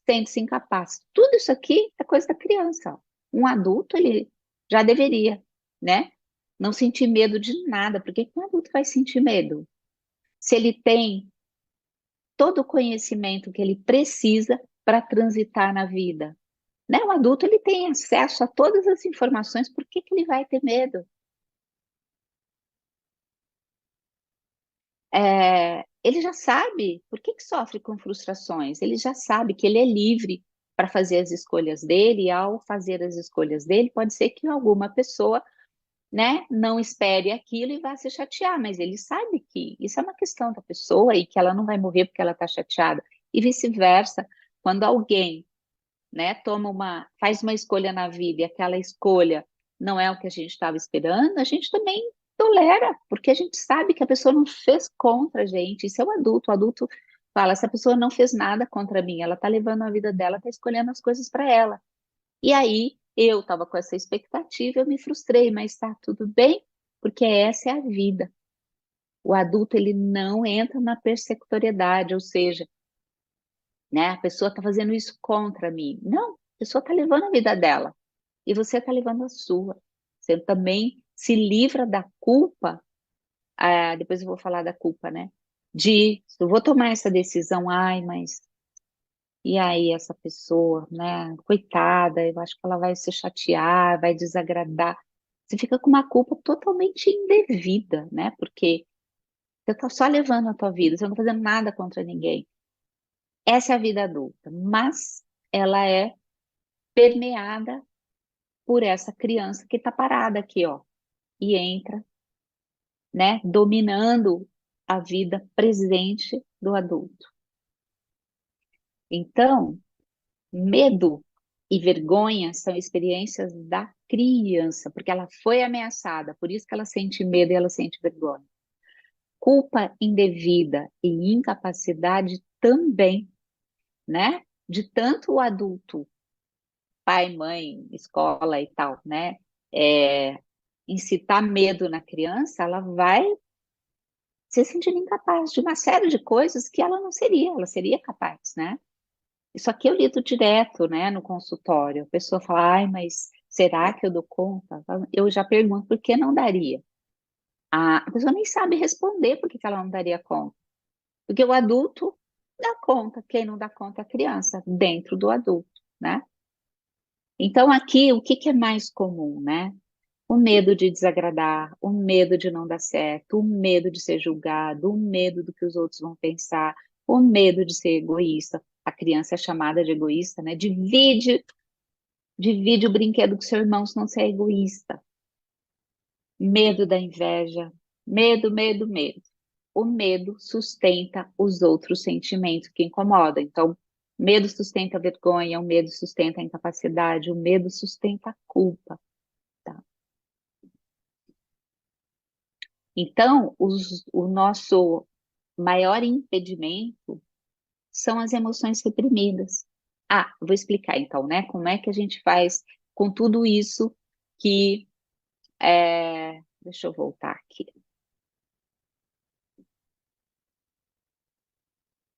Speaker 1: sente-se incapaz. Tudo isso aqui é coisa da criança. Um adulto, ele já deveria, né? Não sentir medo de nada. Por que um adulto vai sentir medo? Se ele tem todo o conhecimento que ele precisa para transitar na vida, né? O adulto, ele tem acesso a todas as informações, por que que ele vai ter medo? Ele já sabe por que que sofre com frustrações, ele já sabe que ele é livre para fazer as escolhas dele, e ao fazer as escolhas dele, pode ser que alguma pessoa, né, não espere aquilo e vá se chatear, mas ele sabe que isso é uma questão da pessoa e que ela não vai morrer porque ela está chateada, e vice-versa, quando alguém né? Faz uma escolha na vida e aquela escolha não é o que a gente estava esperando, a gente também tolera, porque a gente sabe que a pessoa não fez contra a gente. Isso é o adulto fala, essa pessoa não fez nada contra mim, ela está levando a vida dela, está escolhendo as coisas para ela. E aí eu estava com essa expectativa, eu me frustrei, mas está tudo bem, porque essa é a vida. O adulto ele não entra na persecutoriedade, ou seja, né, a pessoa está fazendo isso contra mim. Não, a pessoa está levando a vida dela e você está levando a sua. Você também se livra da culpa. Depois eu vou falar da culpa, né? Eu vou tomar essa decisão, ai, mas e aí essa pessoa, né? Coitada, eu acho que ela vai se chatear, vai desagradar. Você fica com uma culpa totalmente indevida, né? Porque você está só levando a tua vida, você não está fazendo nada contra ninguém. Essa é a vida adulta, mas ela é permeada por essa criança que está parada aqui, ó, e entra, né, dominando a vida presente do adulto. Então, medo e vergonha são experiências da criança, porque ela foi ameaçada, por isso que ela sente medo e ela sente vergonha. Culpa indevida e incapacidade também, né? De tanto o adulto, pai, mãe, escola e tal, né? É, incitar medo na criança, ela vai se sentindo incapaz de uma série de coisas que ela seria capaz, né? Isso aqui eu lido direto, né, no consultório. A pessoa fala, ai, mas será que eu dou conta? Eu já pergunto por que não daria. A pessoa nem sabe responder por que que ela não daria conta. Porque o adulto dá conta, quem não dá conta é a criança, dentro do adulto, né? Então, aqui, o que que é mais comum, né? O medo de desagradar, o medo de não dar certo, o medo de ser julgado, o medo do que os outros vão pensar, o medo de ser egoísta. A criança é chamada de egoísta, né? Divide o brinquedo com seu irmão, se não você é egoísta. Medo da inveja, medo. O medo sustenta os outros sentimentos que incomodam. Então, medo sustenta a vergonha, o medo sustenta a incapacidade, o medo sustenta a culpa. Tá? Então, o nosso maior impedimento são as emoções reprimidas. Vou explicar então, né? Como é que a gente faz com tudo isso que deixa eu voltar aqui.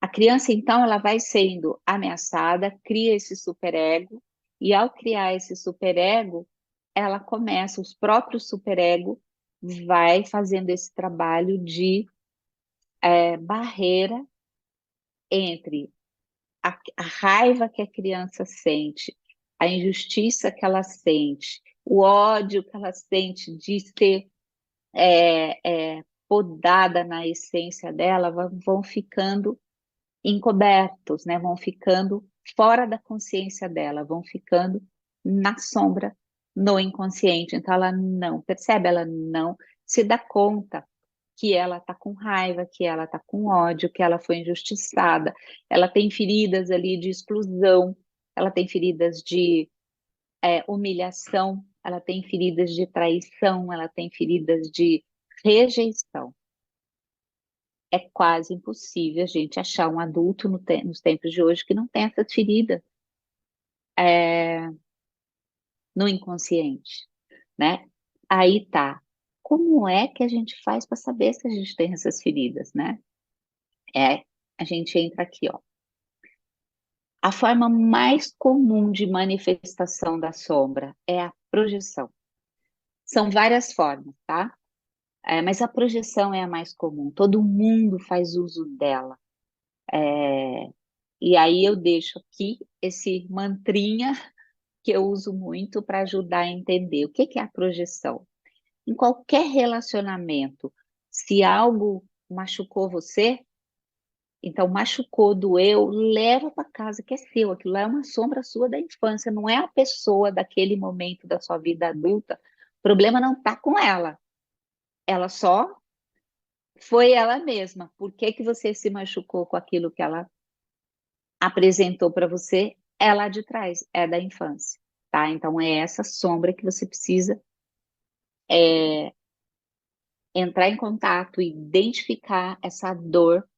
Speaker 1: A criança, então, ela vai sendo ameaçada, cria esse superego, e ao criar esse superego, ela começa, os próprios superego vai fazendo esse trabalho de barreira entre a raiva que a criança sente, a injustiça que ela sente, o ódio que ela sente de ser podada na essência dela, vão ficando encobertos, né? Vão ficando fora da consciência dela, vão ficando na sombra, no inconsciente. Então ela não percebe, ela não se dá conta que ela está com raiva, que ela está com ódio, que ela foi injustiçada, ela tem feridas ali de exclusão, ela tem feridas de humilhação, ela tem feridas de traição, ela tem feridas de rejeição. É quase impossível a gente achar um adulto nos tempos de hoje que não tem essas feridas no inconsciente, né? Aí tá. Como é que a gente faz para saber se a gente tem essas feridas, né? A gente entra aqui, ó. A forma mais comum de manifestação da sombra é a projeção. São várias formas, tá? Mas a projeção é a mais comum. Todo mundo faz uso dela. E aí eu deixo aqui esse mantrinha que eu uso muito para ajudar a entender o que que é a projeção. Em qualquer relacionamento, se algo machucou você, então machucou, doeu, leva para casa que é seu. Aquilo lá é uma sombra sua da infância, não é a pessoa daquele momento da sua vida adulta. O problema não está com ela só foi ela mesma. Por que que você se machucou com aquilo que ela apresentou para você é lá de trás, é da infância, tá? Então é essa sombra que você precisa entrar em contato, identificar essa dor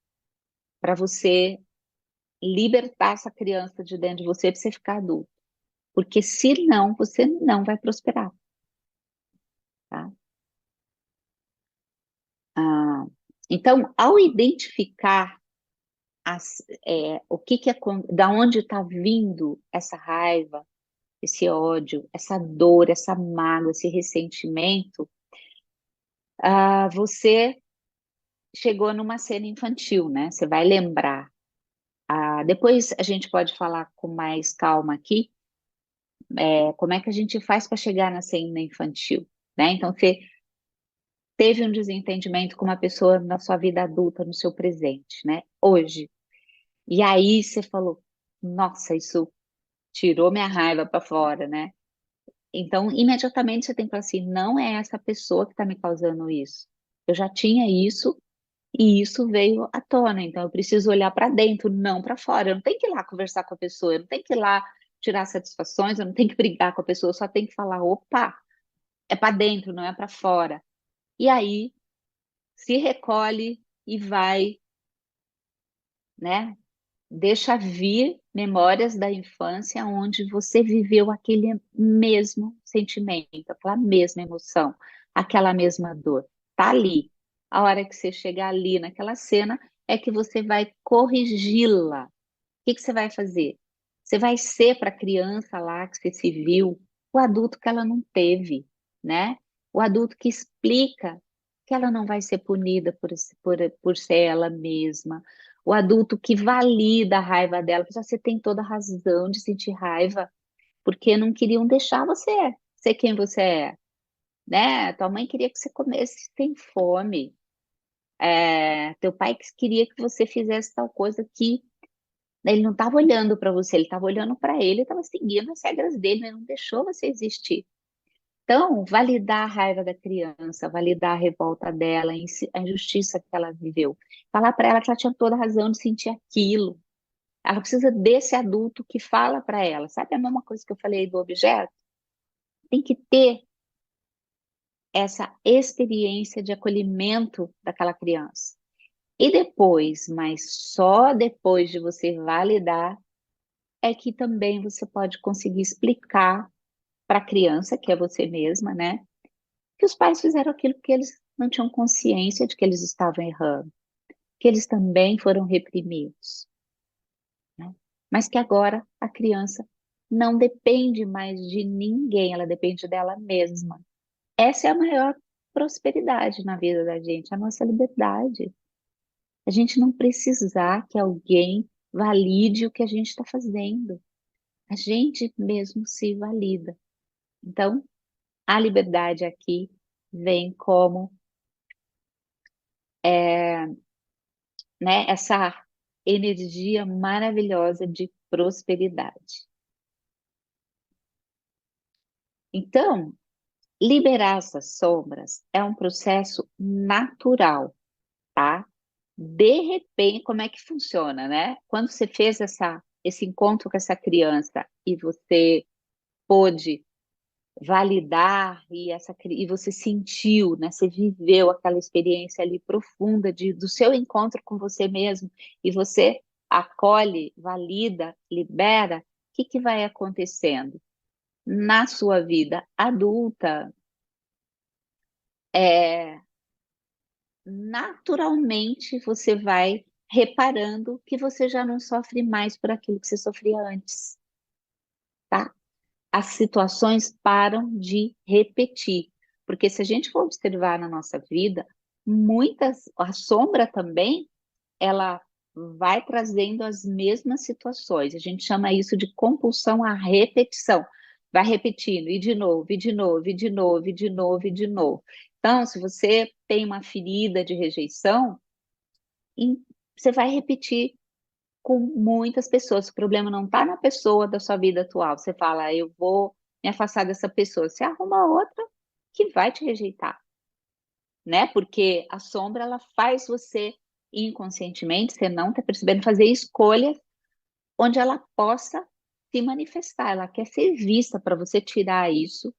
Speaker 1: para você libertar essa criança de dentro de você para você ficar adulto. Porque senão você não vai prosperar, tá? Ah, então, ao identificar o que da onde está vindo essa raiva, esse ódio, essa dor, essa mágoa, esse ressentimento, você chegou numa cena infantil, né? Você vai lembrar. Depois a gente pode falar com mais calma aqui, como é que a gente faz para chegar na cena infantil, né? Então, você teve um desentendimento com uma pessoa na sua vida adulta, no seu presente, né? Hoje. E aí você falou, nossa, isso tirou minha raiva para fora, né? Então, imediatamente você tem que falar assim, não é essa pessoa que está me causando isso. Eu já tinha isso e isso veio à tona. Então, eu preciso olhar para dentro, não para fora. Eu não tenho que ir lá conversar com a pessoa, eu não tenho que ir lá tirar satisfações, eu não tenho que brigar com a pessoa, eu só tenho que falar, opa, é para dentro, não é para fora. E aí, se recolhe e vai, né? Deixa vir memórias da infância onde você viveu aquele mesmo sentimento, aquela mesma emoção, aquela mesma dor. Tá ali. A hora que você chegar ali naquela cena é que você vai corrigi-la. O que você vai fazer? Você vai ser para a criança lá que você se viu, o adulto que ela não teve, né? O adulto que explica que ela não vai ser punida por ser ela mesma. O adulto que valida a raiva dela, porque você tem toda a razão de sentir raiva, porque não queriam deixar você ser quem você é, né? Tua mãe queria que você comesse sem fome. Teu pai queria que você fizesse tal coisa que ele não estava olhando para você, ele estava olhando para ele, estava seguindo as regras dele, ele não deixou você existir. Então, validar a raiva da criança, validar a revolta dela, a injustiça que ela viveu. Falar para ela que ela tinha toda a razão de sentir aquilo. Ela precisa desse adulto que fala para ela. Sabe a mesma coisa que eu falei do objeto? Tem que ter essa experiência de acolhimento daquela criança. E depois, mas só depois de você validar, é que também você pode conseguir explicar para a criança, que é você mesma, né? Que os pais fizeram aquilo que eles não tinham consciência de que eles estavam errando, que eles também foram reprimidos, né? Mas que agora a criança não depende mais de ninguém, ela depende dela mesma. Essa é a maior prosperidade na vida da gente, a nossa liberdade. A gente não precisar que alguém valide o que a gente está fazendo. A gente mesmo se valida. Então, a liberdade aqui vem como né, essa energia maravilhosa de prosperidade. Então, liberar essas sombras é um processo natural, tá? De repente, como é que funciona, né? Quando você fez esse encontro com essa criança e você pôde validar e você sentiu, né? Você viveu aquela experiência ali profunda do seu encontro com você mesmo e você acolhe, valida, libera, o que vai acontecendo? Na sua vida adulta, naturalmente você vai reparando que você já não sofre mais por aquilo que você sofria antes, tá? As situações param de repetir. Porque se a gente for observar na nossa vida, a sombra também, ela vai trazendo as mesmas situações. A gente chama isso de compulsão à repetição. Vai repetindo, e de novo, e de novo, e de novo, e de novo, e de novo. Então, se você tem uma ferida de rejeição, você vai repetir com muitas pessoas. O problema não está na pessoa da sua vida atual. Você fala, eu vou me afastar dessa pessoa. Você arruma outra que vai te rejeitar, né? Porque a sombra, ela faz você inconscientemente, você não está percebendo, fazer escolhas onde ela possa se manifestar, ela quer ser vista para você tirar isso,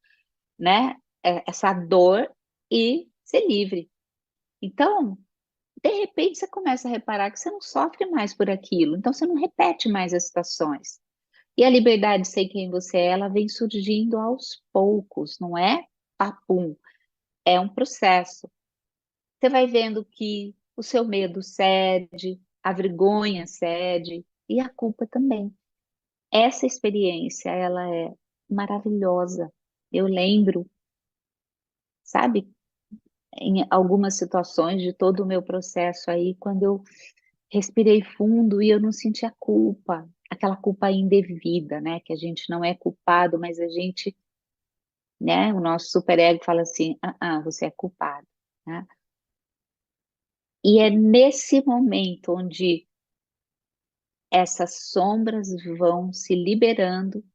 Speaker 1: né? Essa dor e ser livre. Então, de repente, você começa a reparar que você não sofre mais por aquilo, então você não repete mais as situações. E a liberdade de ser quem você é, ela vem surgindo aos poucos, não é papum, é um processo. Você vai vendo que o seu medo cede, a vergonha cede e a culpa também. Essa experiência, ela é maravilhosa. Eu lembro, sabe, em algumas situações de todo o meu processo aí, quando eu respirei fundo e eu não senti a culpa, aquela culpa indevida, né? Que a gente não é culpado, mas a gente, né? O nosso superego fala assim, você é culpado, né? E é nesse momento onde essas sombras vão se liberando,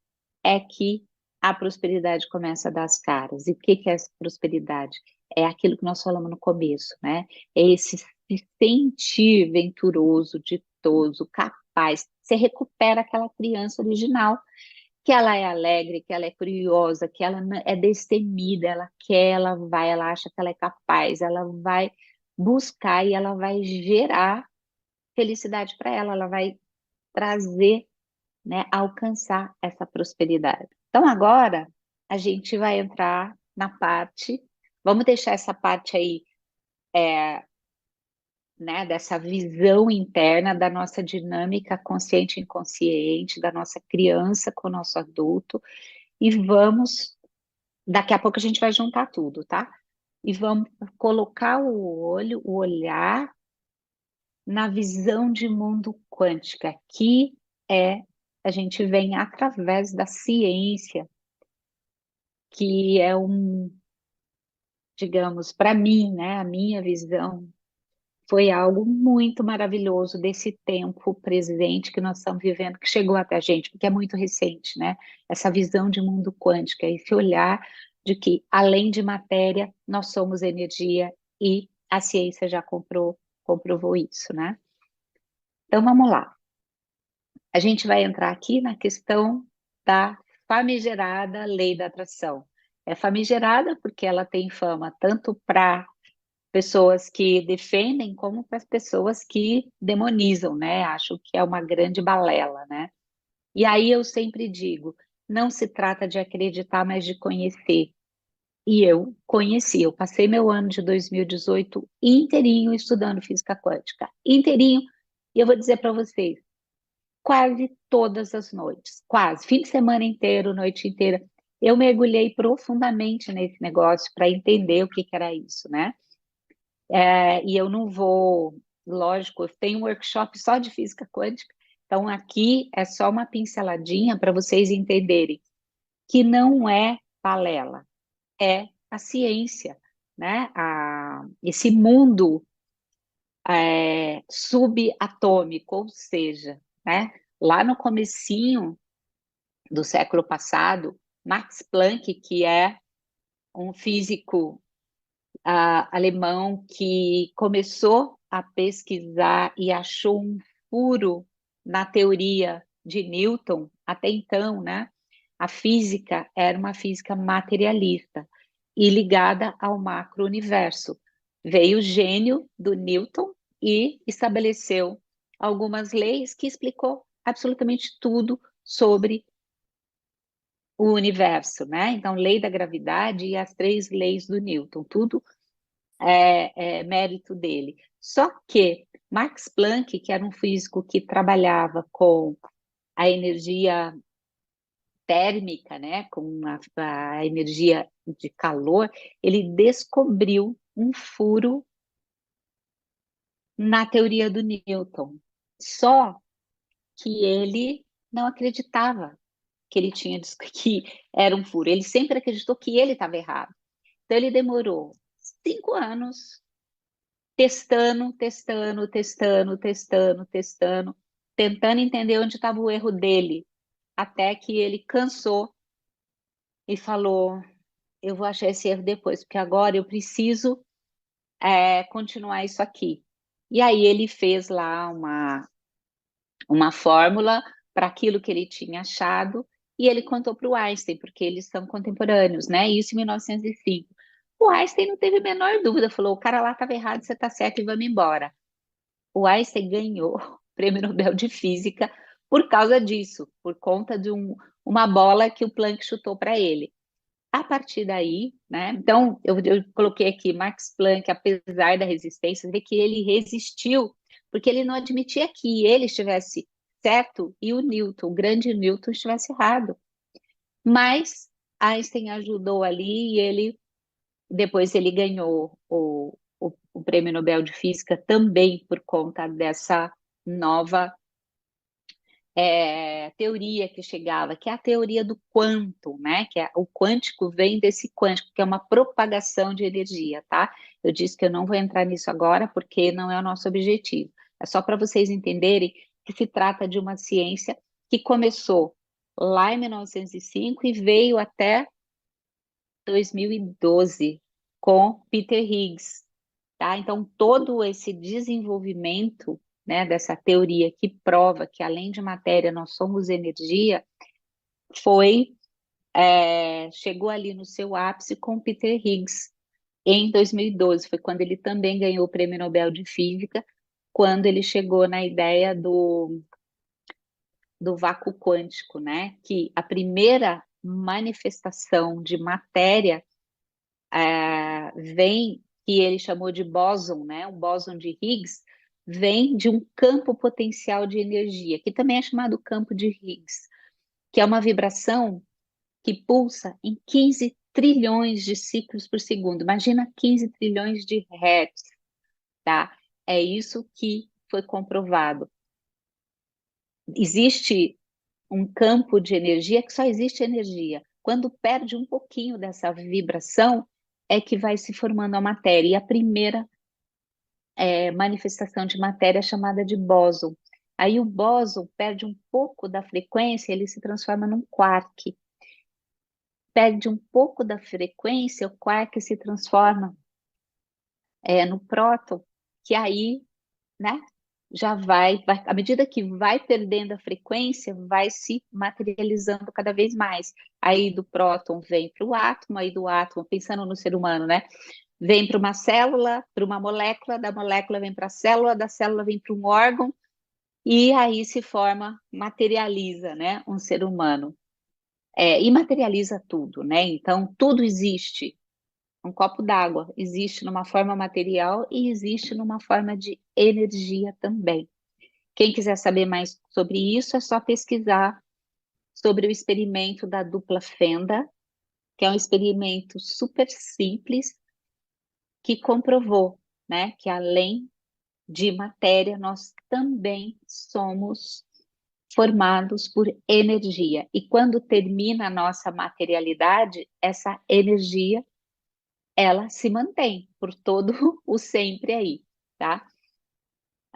Speaker 1: é que a prosperidade começa a dar as caras. E o que que é essa prosperidade? É aquilo que nós falamos no começo, né? É esse se sentir venturoso, ditoso, capaz. Você recupera aquela criança original, que ela é alegre, que ela é curiosa, que ela é destemida, ela quer, ela vai, ela acha que ela é capaz, ela vai buscar e ela vai gerar felicidade para ela, ela vai trazer, né, alcançar essa prosperidade. Então, agora a gente vai entrar na parte, vamos deixar essa parte aí, né, dessa visão interna da nossa dinâmica consciente e inconsciente, da nossa criança com o nosso adulto, e vamos, daqui a pouco a gente vai juntar tudo, tá? E vamos colocar o olho, o olhar na visão de mundo quântica, que é, a gente vem através da ciência, que é digamos, para mim, né, a minha visão foi algo muito maravilhoso desse tempo presente que nós estamos vivendo, que chegou até a gente, porque é muito recente, né? Essa visão de mundo quântico, esse olhar de que, além de matéria, nós somos energia e a ciência já comprovou isso, né? Então, vamos lá. A gente vai entrar aqui na questão da famigerada lei da atração. É famigerada porque ela tem fama tanto para pessoas que defendem como para as pessoas que demonizam, né? Acho que é uma grande balela, né? E aí eu sempre digo, não se trata de acreditar, mas de conhecer. E eu conheci, eu passei meu ano de 2018 inteirinho estudando física quântica, inteirinho, e eu vou dizer para vocês, quase todas as noites, quase, fim de semana inteiro, noite inteira, eu mergulhei profundamente nesse negócio para entender o que que era isso, né? E eu não vou, lógico, eu tenho um workshop só de física quântica, então aqui é só uma pinceladinha para vocês entenderem que não é balela, é a ciência, né? Esse mundo subatômico, ou seja, né? Lá no comecinho do século passado, Max Planck, que é um físico alemão que começou a pesquisar e achou um furo na teoria de Newton, até então, né? A física era uma física materialista e ligada ao macro-universo. Veio o gênio do Newton e estabeleceu algumas leis que explicou absolutamente tudo sobre o universo, né? Então, lei da gravidade e as três leis do Newton, tudo é mérito dele. Só que Max Planck, que era um físico que trabalhava com a energia térmica, né, com a energia de calor, ele descobriu um furo na teoria do Newton. Só que ele não acreditava que ele tinha que era um furo. Ele sempre acreditou que ele estava errado. Então ele demorou 5 anos testando, testando, testando, testando, testando, tentando entender onde estava o erro dele, até que ele cansou e falou: eu vou achar esse erro depois, porque agora eu preciso continuar isso aqui. E aí ele fez lá uma fórmula para aquilo que ele tinha achado, e ele contou para o Einstein, porque eles são contemporâneos, né? Isso em 1905. O Einstein não teve a menor dúvida, falou: o cara lá estava errado, você está certo e vamos embora. O Einstein ganhou o Prêmio Nobel de Física por causa disso, por conta de uma bola que o Planck chutou para ele. A partir daí, né? Então, eu coloquei aqui Max Planck, apesar da resistência, vê que ele resistiu, porque ele não admitia que ele estivesse certo e o Newton, o grande Newton, estivesse errado. Mas Einstein ajudou ali e depois ele ganhou o Prêmio Nobel de Física também por conta dessa nova teoria que chegava, que é a teoria do quanto, né? Que o quântico vem desse quântico, que é uma propagação de energia, tá? Eu disse que eu não vou entrar nisso agora, porque não é o nosso objetivo. É só para vocês entenderem que se trata de uma ciência que começou lá em 1905 e veio até 2012 com Peter Higgs, tá? Então, todo esse desenvolvimento, né, dessa teoria que prova que além de matéria nós somos energia, chegou ali no seu ápice com Peter Higgs em 2012, foi quando ele também ganhou o Prêmio Nobel de Física, quando ele chegou na ideia do vácuo quântico, né? Que a primeira manifestação de matéria vem, que ele chamou de bóson, né? O bóson de Higgs, vem de um campo potencial de energia, que também é chamado campo de Higgs, que é uma vibração que pulsa em 15 trilhões de ciclos por segundo. Imagina 15 trilhões de hertz, tá? É isso que foi comprovado. Existe um campo de energia que só existe energia. Quando perde um pouquinho dessa vibração, é que vai se formando a matéria. E a primeira manifestação de matéria é chamada de bóson. Aí o bóson perde um pouco da frequência, ele se transforma num quark. Perde um pouco da frequência, o quark se transforma no próton, que aí, né, já à medida que vai perdendo a frequência, vai se materializando cada vez mais. Aí do próton vem para o átomo, aí do átomo, pensando no ser humano, né? Vem para uma célula, para uma molécula, da molécula vem para a célula, da célula vem para um órgão, e aí se forma, materializa, né, um ser humano. E materializa tudo, né? Então, tudo existe. Um copo d'água existe numa forma material e existe numa forma de energia também. Quem quiser saber mais sobre isso, é só pesquisar sobre o experimento da dupla fenda, que é um experimento super simples que comprovou, né, que além de matéria, nós também somos formados por energia. E quando termina a nossa materialidade, essa energia, ela se mantém por todo o sempre aí, tá?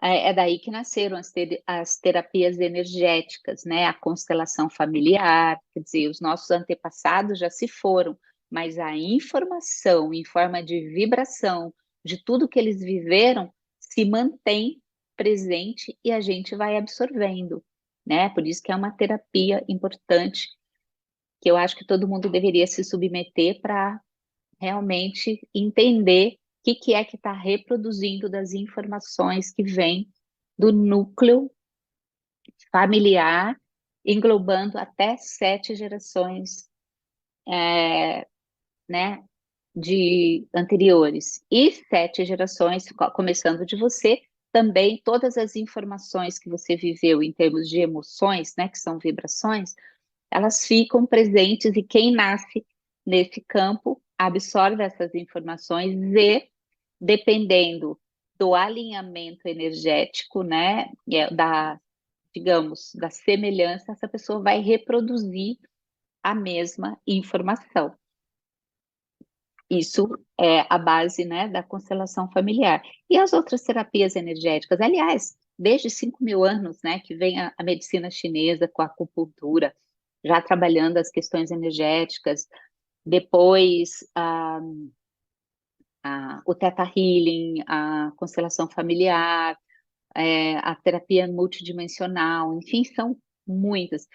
Speaker 1: É daí que nasceram as terapias energéticas, né? A constelação familiar, quer dizer, os nossos antepassados já se foram, mas a informação em forma de vibração de tudo que eles viveram se mantém presente e a gente vai absorvendo, né? Por isso que é uma terapia importante que eu acho que todo mundo deveria se submeter para realmente entender o que é que está reproduzindo das informações que vêm do núcleo familiar, englobando até 7 gerações, né, de anteriores. E 7 gerações, começando de você, também todas as informações que você viveu em termos de emoções, né, que são vibrações, elas ficam presentes e quem nasce nesse campo absorve essas informações e, dependendo do alinhamento energético, né, digamos, da semelhança, essa pessoa vai reproduzir a mesma informação. Isso é a base, né, da constelação familiar. E as outras terapias energéticas, aliás, desde 5.000 anos, né, que vem a medicina chinesa com a acupuntura, já trabalhando as questões energéticas, depois o Theta Healing, a constelação familiar, a terapia multidimensional, enfim, são muitas.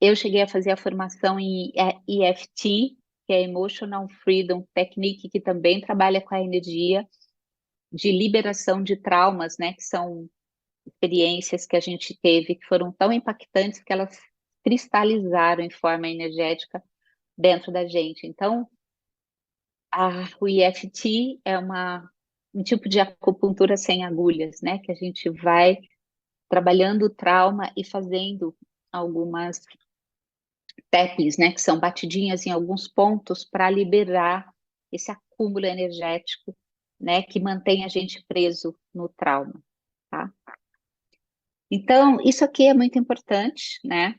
Speaker 1: Eu cheguei a fazer a formação em EFT, que é Emotional Freedom Technique, que também trabalha com a energia de liberação de traumas, né? Que são experiências que a gente teve que foram tão impactantes que elas cristalizaram em forma energética dentro da gente. Então, o EFT é um tipo de acupuntura sem agulhas, né? Que a gente vai trabalhando o trauma e fazendo algumas taps, né? Que são batidinhas em alguns pontos para liberar esse acúmulo energético, né? Que mantém a gente preso no trauma, tá? Então, isso aqui é muito importante, né?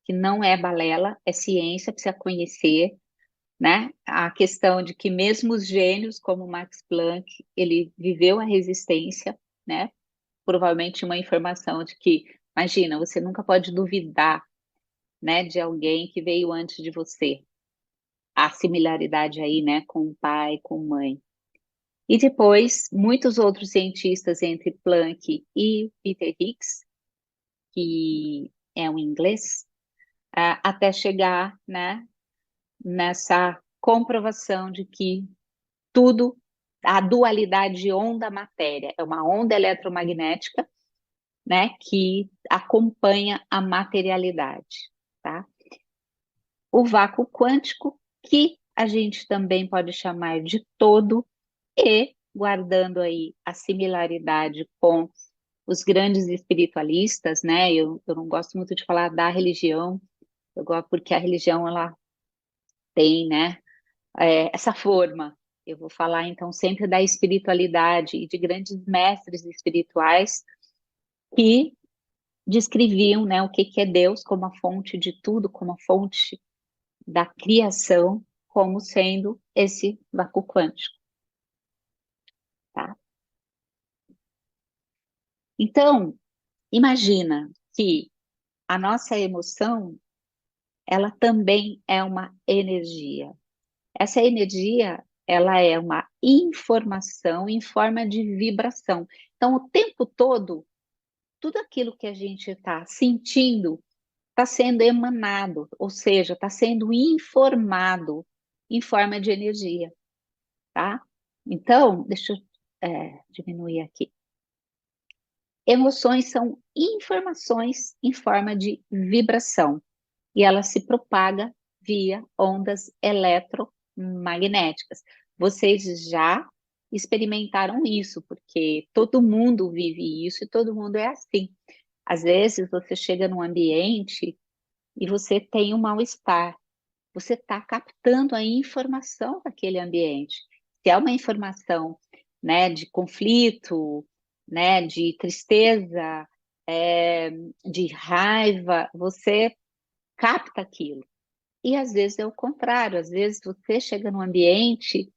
Speaker 1: Que não é balela, é ciência, precisa conhecer, né? A questão de que mesmo os gênios, como Max Planck, ele viveu a resistência, né? Provavelmente uma informação de que, imagina, você nunca pode duvidar, né, de alguém que veio antes de você. A similaridade aí, né, com o pai, com a mãe. E depois, muitos outros cientistas, entre Planck e Peter Higgs, que é um inglês, até chegar, né, nessa comprovação de que tudo, a dualidade onda-matéria, é uma onda eletromagnética, né, que acompanha a materialidade, tá? O vácuo quântico, que a gente também pode chamar de todo, e guardando aí a similaridade com os grandes espiritualistas, né? Eu não gosto muito de falar da religião, eu gosto porque a religião ela tem, né, essa forma. Eu vou falar então sempre da espiritualidade e de grandes mestres espirituais que descreviam, né, o que que é Deus como a fonte de tudo, como a fonte da criação, como sendo esse vácuo quântico, tá? Então, imagina que a nossa emoção, ela também é uma energia. Essa energia, ela é uma informação em forma de vibração. Então, o tempo todo, tudo aquilo que a gente está sentindo está sendo emanado, ou seja, está sendo informado em forma de energia, tá? Então, deixa eu diminuir aqui. Emoções são informações em forma de vibração e ela se propaga via ondas eletromagnéticas. Vocês já experimentaram isso, porque todo mundo vive isso e todo mundo é assim. Às vezes você chega num ambiente e você tem um mal-estar, você está captando a informação daquele ambiente. Se é uma informação, né, de conflito, né, de tristeza, de raiva, você capta aquilo. E às vezes é o contrário, às vezes você chega num ambiente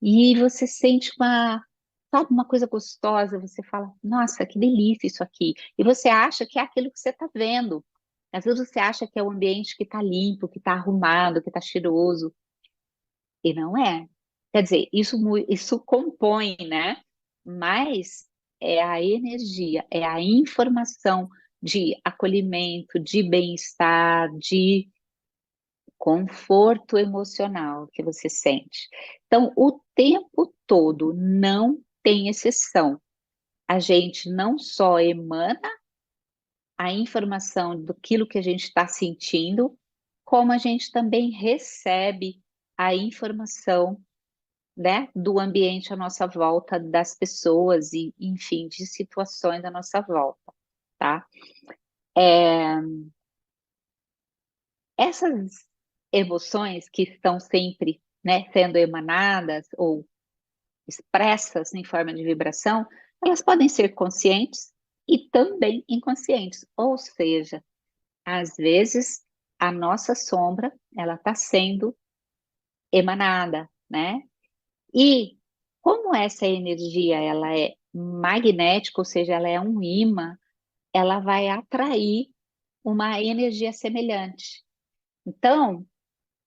Speaker 1: e você sente sabe, uma coisa gostosa, você fala, nossa, que delícia isso aqui. E você acha que é aquilo que você está vendo. Às vezes você acha que é o ambiente que está limpo, que está arrumado, que está cheiroso. E não é. Quer dizer, isso compõe, né? Mas é a energia, é a informação de acolhimento, de bem-estar, de conforto emocional que você sente. Então, o tempo todo não tem exceção. A gente não só emana a informação daquilo que a gente está sentindo, como a gente também recebe a informação, né, do ambiente à nossa volta, das pessoas e, enfim, de situações à nossa volta, tá? É, essas emoções que estão sempre, né, sendo emanadas ou expressas em forma de vibração, elas podem ser conscientes e também inconscientes, ou seja, às vezes a nossa sombra ela está sendo emanada, né? E como essa energia ela é magnética, ou seja, ela é um ímã, ela vai atrair uma energia semelhante. Então,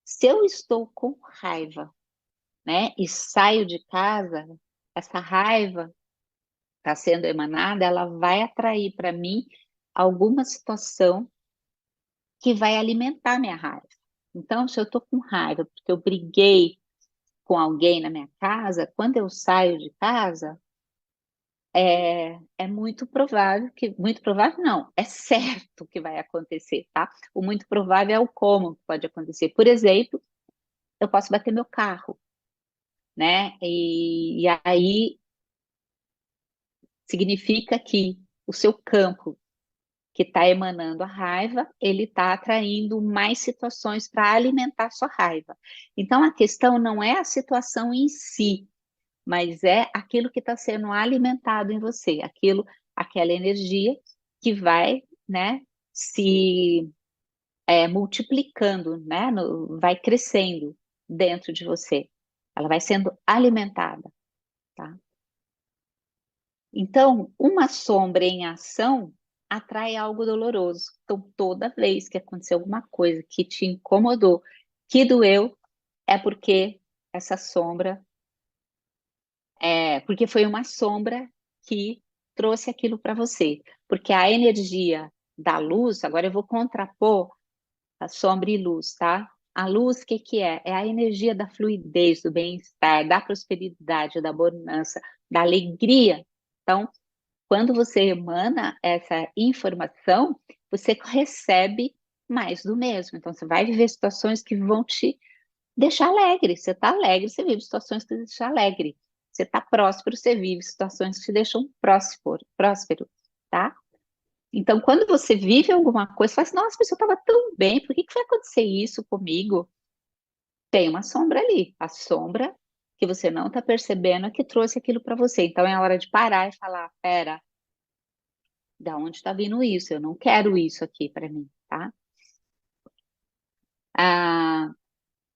Speaker 1: se eu estou com raiva, né, e saio de casa, essa raiva está sendo emanada, ela vai atrair para mim alguma situação que vai alimentar minha raiva. Então, se eu estou com raiva porque eu briguei com alguém na minha casa, quando eu saio de casa, é muito provável não, é certo que vai acontecer, tá? O muito provável é o como que pode acontecer. Por exemplo, eu posso bater meu carro, né? E aí significa que o seu campo que está emanando a raiva, ele está atraindo mais situações para alimentar sua raiva. Então, a questão não é a situação em si, mas é aquilo que está sendo alimentado em você, aquela energia que vai, né, se multiplicando, né, vai crescendo dentro de você. Ela vai sendo alimentada, tá? Então, uma sombra em ação atrai algo doloroso. Então, toda vez que acontecer alguma coisa que te incomodou, que doeu, é porque essa sombra porque foi uma sombra que trouxe aquilo para você. Porque a energia da luz, agora eu vou contrapor a sombra e luz, tá? A luz, o que que é? É a energia da fluidez, do bem-estar, da prosperidade, da bonança, da alegria. Então, quando você emana essa informação, você recebe mais do mesmo. Então, você vai viver situações que vão te deixar alegre. Você está alegre, você vive situações que te deixam alegre. Você está próspero, você vive situações que te deixam próspero, tá? Então, quando você vive alguma coisa, você fala assim, nossa, mas eu estava tão bem, por que que foi acontecer isso comigo? Tem uma sombra ali. A sombra que você não está percebendo é que trouxe aquilo para você. Então, é a hora de parar e falar, pera, da onde está vindo isso? Eu não quero isso aqui para mim, tá? A,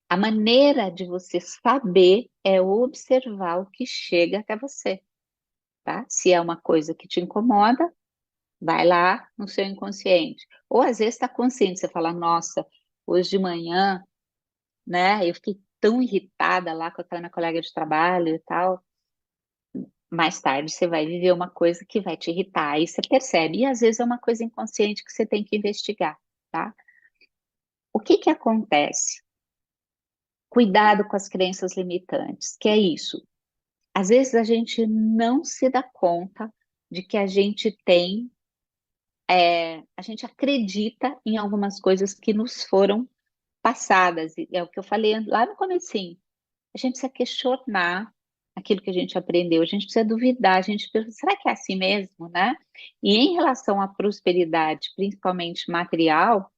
Speaker 1: a maneira de você saber é observar o que chega até você, tá? Se é uma coisa que te incomoda, vai lá no seu inconsciente. Ou às vezes está consciente, você fala, nossa, hoje de manhã, né, eu fiquei tão irritada lá com a minha colega de trabalho e tal. Mais tarde você vai viver uma coisa que vai te irritar, aí você percebe. E às vezes é uma coisa inconsciente que você tem que investigar, tá? O que que acontece? Cuidado com as crenças limitantes, que é isso. Às vezes a gente não se dá conta de que a gente tem, a gente acredita em algumas coisas que nos foram passadas, e é o que eu falei lá no comecinho. A gente precisa questionar aquilo que a gente aprendeu, a gente precisa duvidar, a gente pensa, será que é assim mesmo, né? E em relação à prosperidade, principalmente material,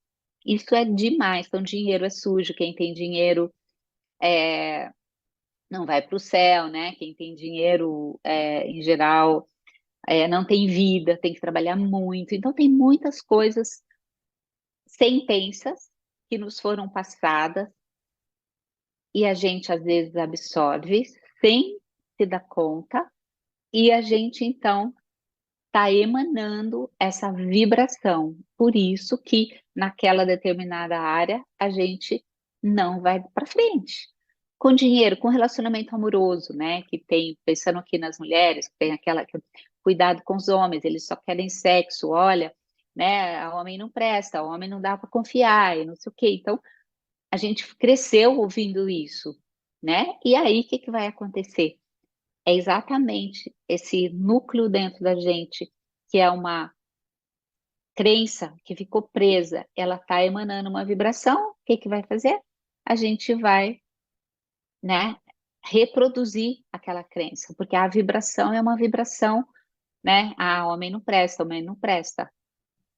Speaker 1: isso é demais. Então, dinheiro é sujo, quem tem dinheiro não vai para o céu, né? Quem tem dinheiro, em geral, não tem vida, tem que trabalhar muito. Então, tem muitas coisas sentências que nos foram passadas e a gente às vezes absorve sem se dar conta, e a gente então está emanando essa vibração. Por isso que naquela determinada área a gente não vai para frente. Com dinheiro, com relacionamento amoroso, né? Que tem, pensando aqui nas mulheres, tem aquela que cuidado com os homens, eles só querem sexo, olha, né? O homem não presta, o homem não dá para confiar, e não sei o quê. Então, a gente cresceu ouvindo isso, né? E aí, o que que vai acontecer? É exatamente esse núcleo dentro da gente, que é uma crença que ficou presa, ela está emanando uma vibração, o que que vai fazer? A gente vai, né, reproduzir aquela crença, porque a vibração é uma vibração, né? Ah, homem não presta,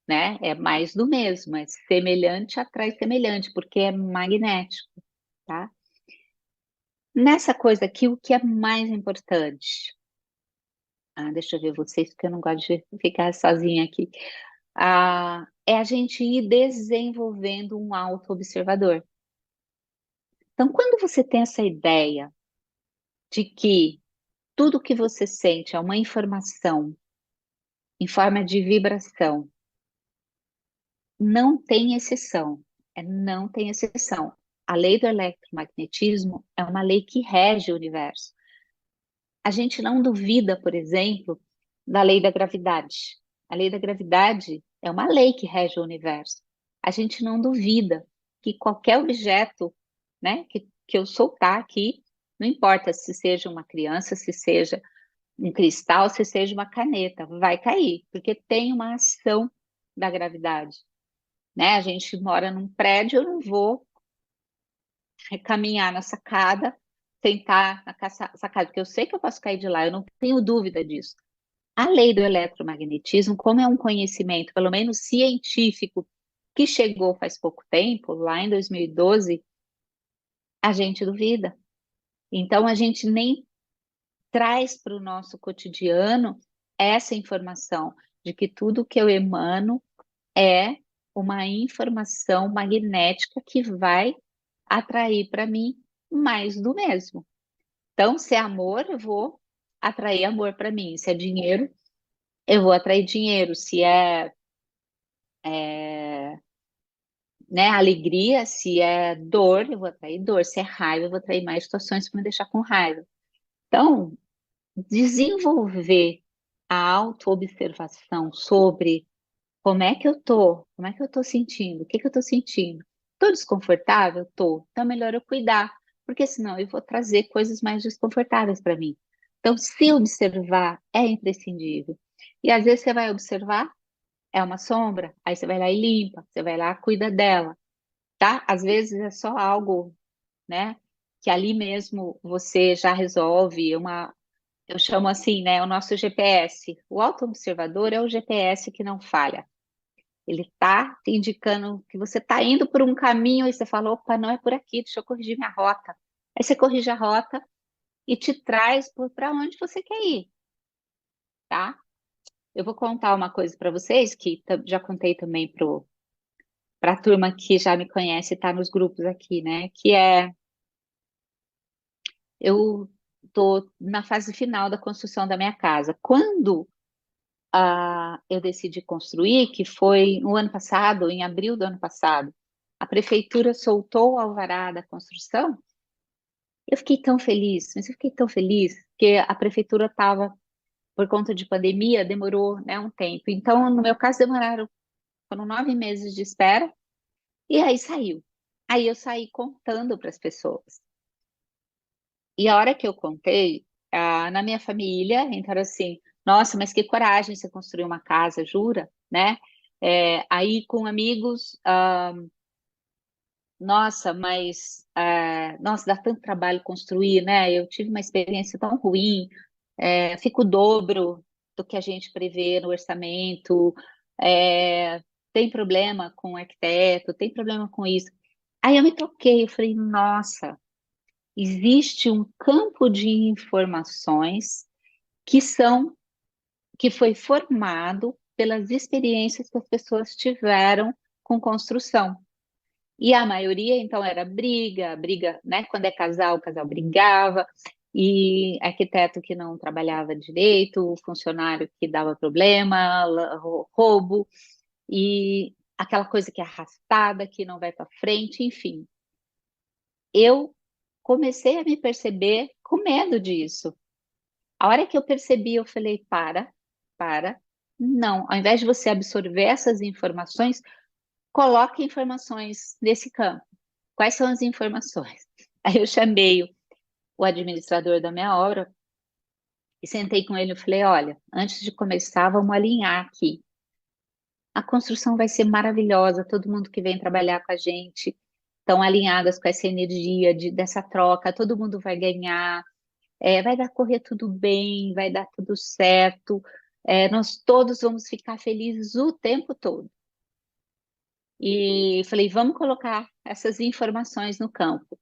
Speaker 1: né? É mais do mesmo, é semelhante atrai semelhante, porque é magnético, tá? Nessa coisa aqui, o que é mais importante? Ah, deixa eu ver vocês, porque eu não gosto de ficar sozinha aqui. É a gente ir desenvolvendo um auto-observador. Então, quando você tem essa ideia de que tudo que você sente é uma informação em forma de vibração, não tem exceção. Não tem exceção. A lei do eletromagnetismo é uma lei que rege o universo. A gente não duvida, por exemplo, da lei da gravidade. A lei da gravidade É uma lei que rege o universo. A gente não duvida que qualquer objeto, né, que eu soltar aqui, não importa se seja uma criança, se seja um cristal, se seja uma caneta, vai cair, porque tem uma ação da gravidade, né? A gente mora num prédio, eu não vou caminhar na sacada, sentar na sacada, porque eu sei que eu posso cair de lá, eu não tenho dúvida disso. A lei do eletromagnetismo, como é um conhecimento, pelo menos científico, que chegou faz pouco tempo, lá em 2012, a gente duvida. Então, a gente nem traz para o nosso cotidiano essa informação de que tudo que eu emano é uma informação magnética que vai atrair para mim mais do mesmo. Então, se é amor, eu vou atrair amor para mim. Se é dinheiro, eu vou atrair dinheiro. Se né, alegria, se é dor, eu vou atrair dor. Se é raiva, eu vou atrair mais situações para me deixar com raiva. Então, desenvolver a autoobservação sobre como é que eu tô sentindo, o que que eu tô sentindo. Tô desconfortável? Tô. Então, é melhor eu cuidar, porque senão eu vou trazer coisas mais desconfortáveis para mim. Então, se observar é imprescindível. E às vezes você vai observar, é uma sombra, aí você vai lá e limpa, você vai lá, cuida dela, tá? Às vezes é só algo, né, que ali mesmo você já resolve, eu chamo assim, né, o nosso GPS. O autoobservador é o GPS que não falha. Ele está te indicando que você está indo por um caminho e você fala, opa, não é por aqui, deixa eu corrigir minha rota. Aí você corrige a rota e te traz para onde você quer ir, tá? Eu vou contar uma coisa para vocês, que já contei também para a turma que já me conhece, está nos grupos aqui, né? Que é, eu estou na fase final da construção da minha casa. Quando eu decidi construir, que foi no ano passado, em abril do ano passado, a prefeitura soltou o alvará da construção. Eu fiquei tão feliz, mas eu fiquei tão feliz que a prefeitura estava, por conta de pandemia, demorou, né, um tempo. Então, no meu caso, foram 9 meses de espera, e aí saiu. Aí eu saí contando para as pessoas. E a hora que eu contei, na minha família, entraram assim, nossa, mas que coragem você construir uma casa, jura, né? Aí com amigos, nossa, mas nossa, dá tanto trabalho construir, né? Eu tive uma experiência tão ruim, fica o dobro do que a gente prevê no orçamento, tem problema com o arquiteto, tem problema com isso. Aí eu me toquei, eu falei, nossa, existe um campo de informações que são que foi formado pelas experiências que as pessoas tiveram com construção. E a maioria, então, era briga, né? Quando é casal, o casal brigava, e arquiteto que não trabalhava direito, funcionário que dava problema, roubo, e aquela coisa que é arrastada, que não vai para frente, enfim. Eu comecei a me perceber com medo disso. A hora que eu percebi, eu falei: para, não. Ao invés de você absorver essas informações, coloque informações nesse campo. Quais são as informações? Aí eu chamei o administrador da minha obra e sentei com ele e falei: olha, antes de começar, vamos alinhar aqui. A construção vai ser maravilhosa, todo mundo que vem trabalhar com a gente estão alinhadas com essa energia dessa troca, todo mundo vai ganhar, vai dar correr tudo bem, vai dar tudo certo, nós todos vamos ficar felizes o tempo todo. E falei, vamos colocar essas informações no campo.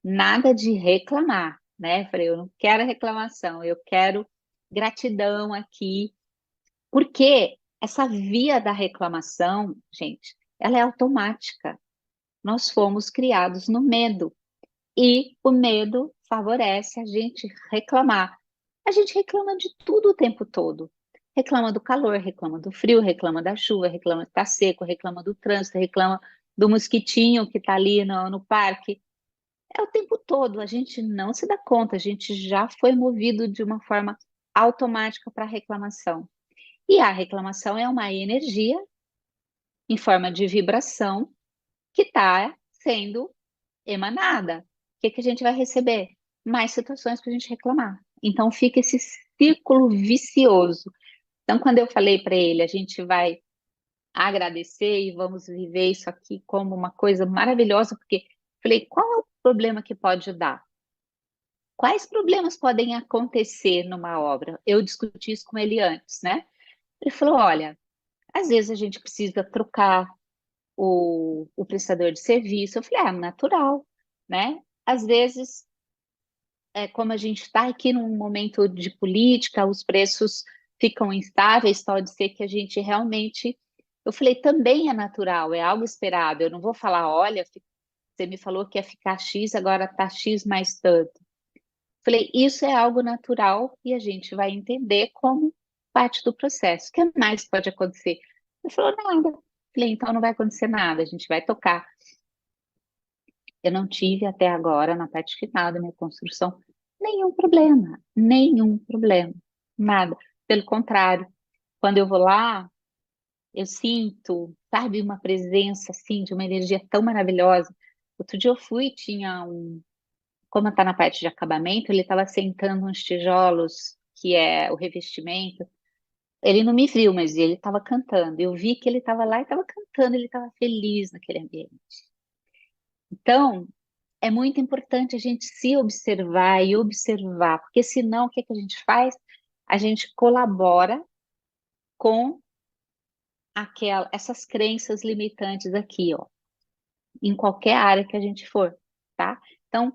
Speaker 1: Nada de reclamar, né? Falei, eu não quero reclamação, eu quero gratidão aqui, porque essa via da reclamação, gente, ela é automática. Nós fomos criados no medo e o medo favorece a gente reclamar. A gente reclama de tudo o tempo todo. Reclama do calor, reclama do frio, reclama da chuva, reclama que está seco, reclama do trânsito, reclama do mosquitinho que está ali no parque. É o tempo todo, a gente não se dá conta, a gente já foi movido de uma forma automática para a reclamação. E a reclamação é uma energia em forma de vibração que está sendo emanada. O que que a gente vai receber? Mais situações para a gente reclamar. Então fica esse círculo vicioso. Então, quando eu falei para ele, a gente vai agradecer e vamos viver isso aqui como uma coisa maravilhosa, porque falei, qual é o problema que pode dar? Quais problemas podem acontecer numa obra? Eu discuti isso com ele antes, né? Ele falou: olha, às vezes a gente precisa trocar o prestador de serviço. Eu falei: ah, natural, né? Às vezes, como a gente está aqui num momento de política, os preços ficam instáveis, pode ser que a gente realmente. Eu falei: também é natural, é algo esperado. Eu não vou falar: olha, você me falou que ia ficar X, agora está X mais tanto. Falei: isso é algo natural e a gente vai entender como parte do processo. O que mais pode acontecer? Ele falou: nada. Falei: então não vai acontecer nada, a gente vai tocar. Eu não tive até agora, na parte final da minha construção, nenhum problema, nada. Pelo contrário, quando eu vou lá, eu sinto, sabe, uma presença assim, de uma energia tão maravilhosa. Outro dia eu fui, tinha como está na parte de acabamento, ele estava sentando uns tijolos, que é o revestimento. Ele não me viu, mas ele estava cantando. Eu vi que ele estava lá e estava cantando, ele estava feliz naquele ambiente. Então, é muito importante a gente se observar e observar, porque senão o que que a gente faz? A gente colabora com essas crenças limitantes aqui, ó, em qualquer área que a gente for, tá? Então,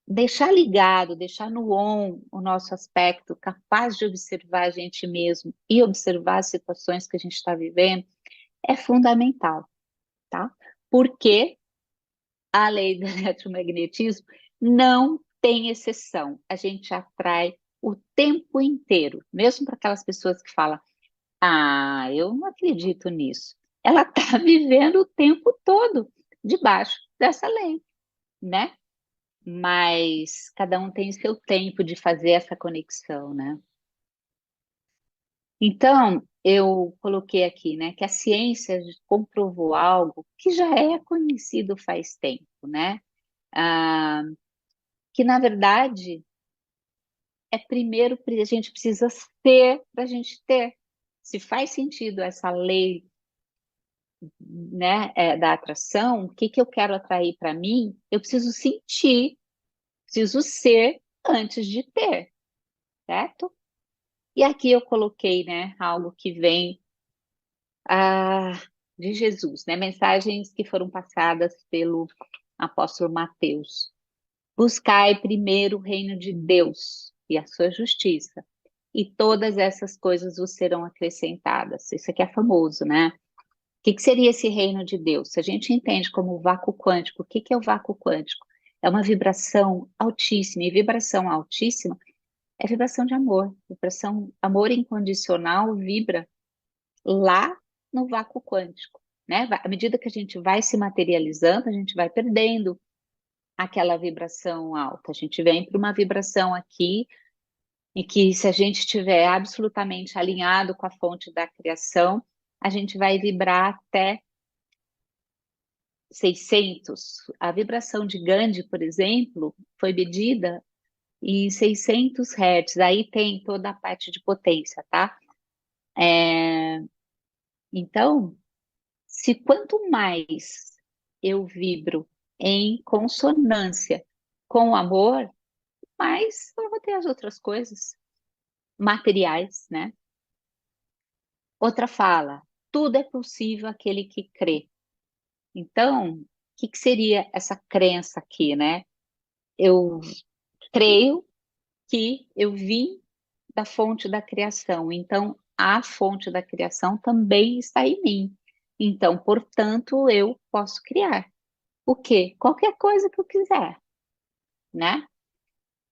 Speaker 1: deixar ligado, deixar no on o nosso aspecto, capaz de observar a gente mesmo e observar as situações que a gente está vivendo, é fundamental, tá? Porque a lei do eletromagnetismo não tem exceção. A gente atrai o tempo inteiro, mesmo para aquelas pessoas que falam: ah, eu não acredito nisso. Ela está vivendo o tempo todo debaixo dessa lei, né? Mas cada um tem seu tempo de fazer essa conexão, né? Então, eu coloquei aqui, né, que a ciência comprovou algo que já é conhecido faz tempo, né? Ah, que na verdade é primeiro a gente precisa ser para a gente ter. Se faz sentido essa lei, né, da atração, o que que eu quero atrair para mim? Eu preciso sentir, preciso ser antes de ter, certo? E aqui eu coloquei, né, algo que vem ah, de Jesus, né, mensagens que foram passadas pelo apóstolo Mateus. Buscai primeiro o reino de Deus e a sua justiça, e todas essas coisas vos serão acrescentadas. Isso aqui é famoso, né? O que que seria esse reino de Deus? Se a gente entende como vácuo quântico, o que que é o vácuo quântico? É uma vibração altíssima, e vibração altíssima é vibração de amor. Vibração, amor incondicional vibra lá no vácuo quântico, né? À medida que a gente vai se materializando, a gente vai perdendo aquela vibração alta. A gente vem para uma vibração aqui, e que se a gente estiver absolutamente alinhado com a fonte da criação, a gente vai vibrar até 600. A vibração de Gandhi, por exemplo, foi medida em 600 Hz. Aí tem toda a parte de potência, tá? Então, se quanto mais eu vibro em consonância com o amor, mais eu vou ter as outras coisas materiais, né? Outra fala: tudo é possível aquele que crê. Então, o que que seria essa crença aqui, né? Eu creio que eu vim da fonte da criação, então a fonte da criação também está em mim. Então, portanto, eu posso criar. O quê? Qualquer coisa que eu quiser, né?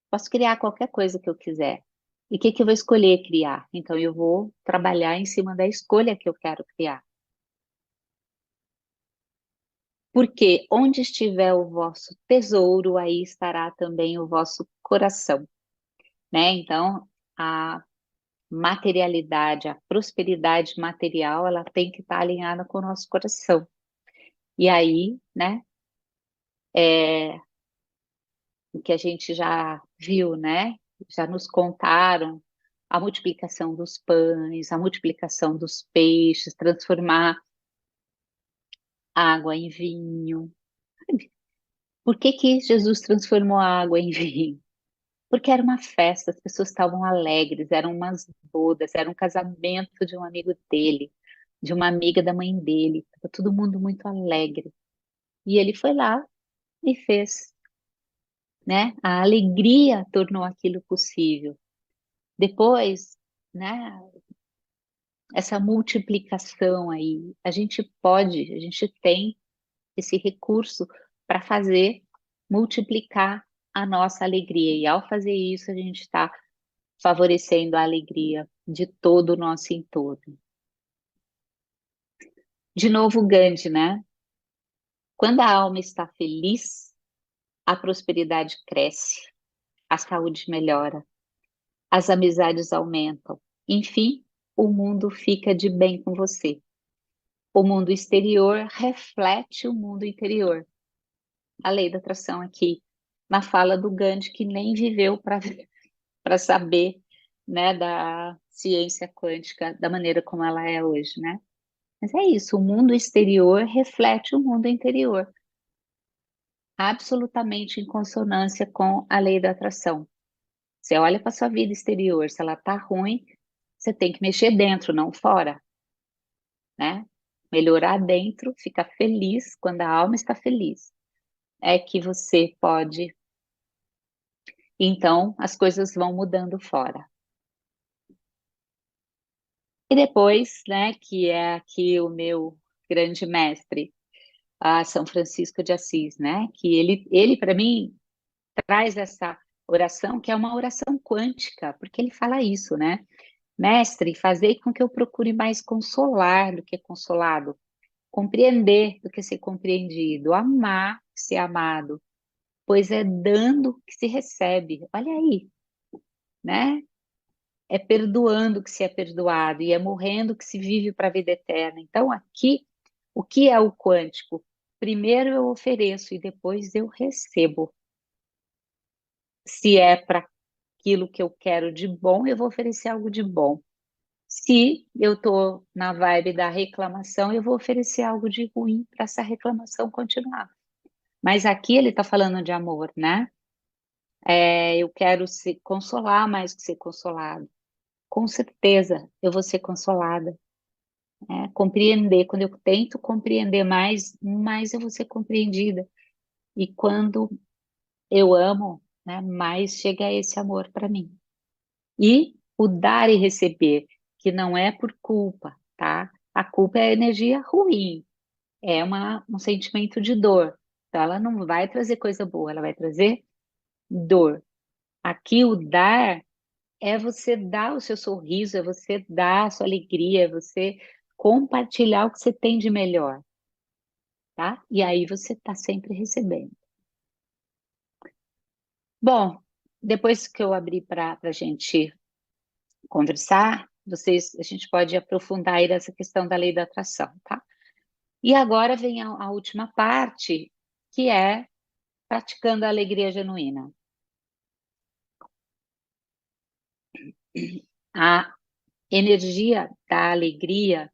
Speaker 1: Posso criar qualquer coisa que eu quiser. E o que que eu vou escolher criar? Então, eu vou trabalhar em cima da escolha que eu quero criar. Porque onde estiver o vosso tesouro, aí estará também o vosso coração, né? Então, a materialidade, a prosperidade material, ela tem que estar alinhada com o nosso coração. E aí, né, o que a gente já viu, né, já nos contaram, a multiplicação dos pães, a multiplicação dos peixes, transformar água em vinho. Por que que Jesus transformou a água em vinho? Porque era uma festa, as pessoas estavam alegres, eram umas bodas, era um casamento de um amigo dele, de uma amiga da mãe dele, estava todo mundo muito alegre. E ele foi lá e fez, né? A alegria tornou aquilo possível. Depois, né, essa multiplicação aí, a gente tem esse recurso para fazer multiplicar a nossa alegria. E ao fazer isso, a gente está favorecendo a alegria de todo o nosso entorno. De novo, Gandhi, né? Quando a alma está feliz, a prosperidade cresce, a saúde melhora, as amizades aumentam. Enfim, o mundo fica de bem com você. O mundo exterior reflete o mundo interior. A lei da atração aqui, na fala do Gandhi, que nem viveu para saber, né, da ciência quântica da maneira como ela é hoje, né? Mas é isso, o mundo exterior reflete o mundo interior, absolutamente em consonância com a lei da atração. Você olha para sua vida exterior, se ela está ruim, você tem que mexer dentro, não fora, né? Melhorar dentro, ficar feliz quando a alma está feliz. É que você pode, então as coisas vão mudando fora. E depois, né, que é aqui o meu grande mestre, a São Francisco de Assis, né? Que ele para mim traz essa oração que é uma oração quântica, porque ele fala isso, né? Mestre, fazei com que eu procure mais consolar do que consolado, compreender do que ser compreendido, amar que ser amado, pois é dando que se recebe. Olha aí, né? É perdoando que se é perdoado e é morrendo que se vive para a vida eterna. Então, aqui, o que é o quântico? Primeiro eu ofereço e depois eu recebo. Se é para aquilo que eu quero de bom, eu vou oferecer algo de bom. Se eu estou na vibe da reclamação, eu vou oferecer algo de ruim para essa reclamação continuar. Mas aqui ele está falando de amor, né? Eu quero se consolar mais que ser consolado. Com certeza eu vou ser consolada. Né? Compreender, quando eu tento compreender mais eu vou ser compreendida. E quando eu amo, né, mais chega esse amor para mim. E o dar e receber, que não é por culpa, tá? A culpa é energia ruim, é um sentimento de dor. Então, ela não vai trazer coisa boa, ela vai trazer dor. Aqui, o dar é você dar o seu sorriso, é você dar a sua alegria, é você compartilhar o que você tem de melhor, tá? E aí você está sempre recebendo. Bom, depois que eu abri para a gente conversar, a gente pode aprofundar aí essa questão da lei da atração, tá? E agora vem a última parte, que é praticando a alegria genuína. A energia da alegria,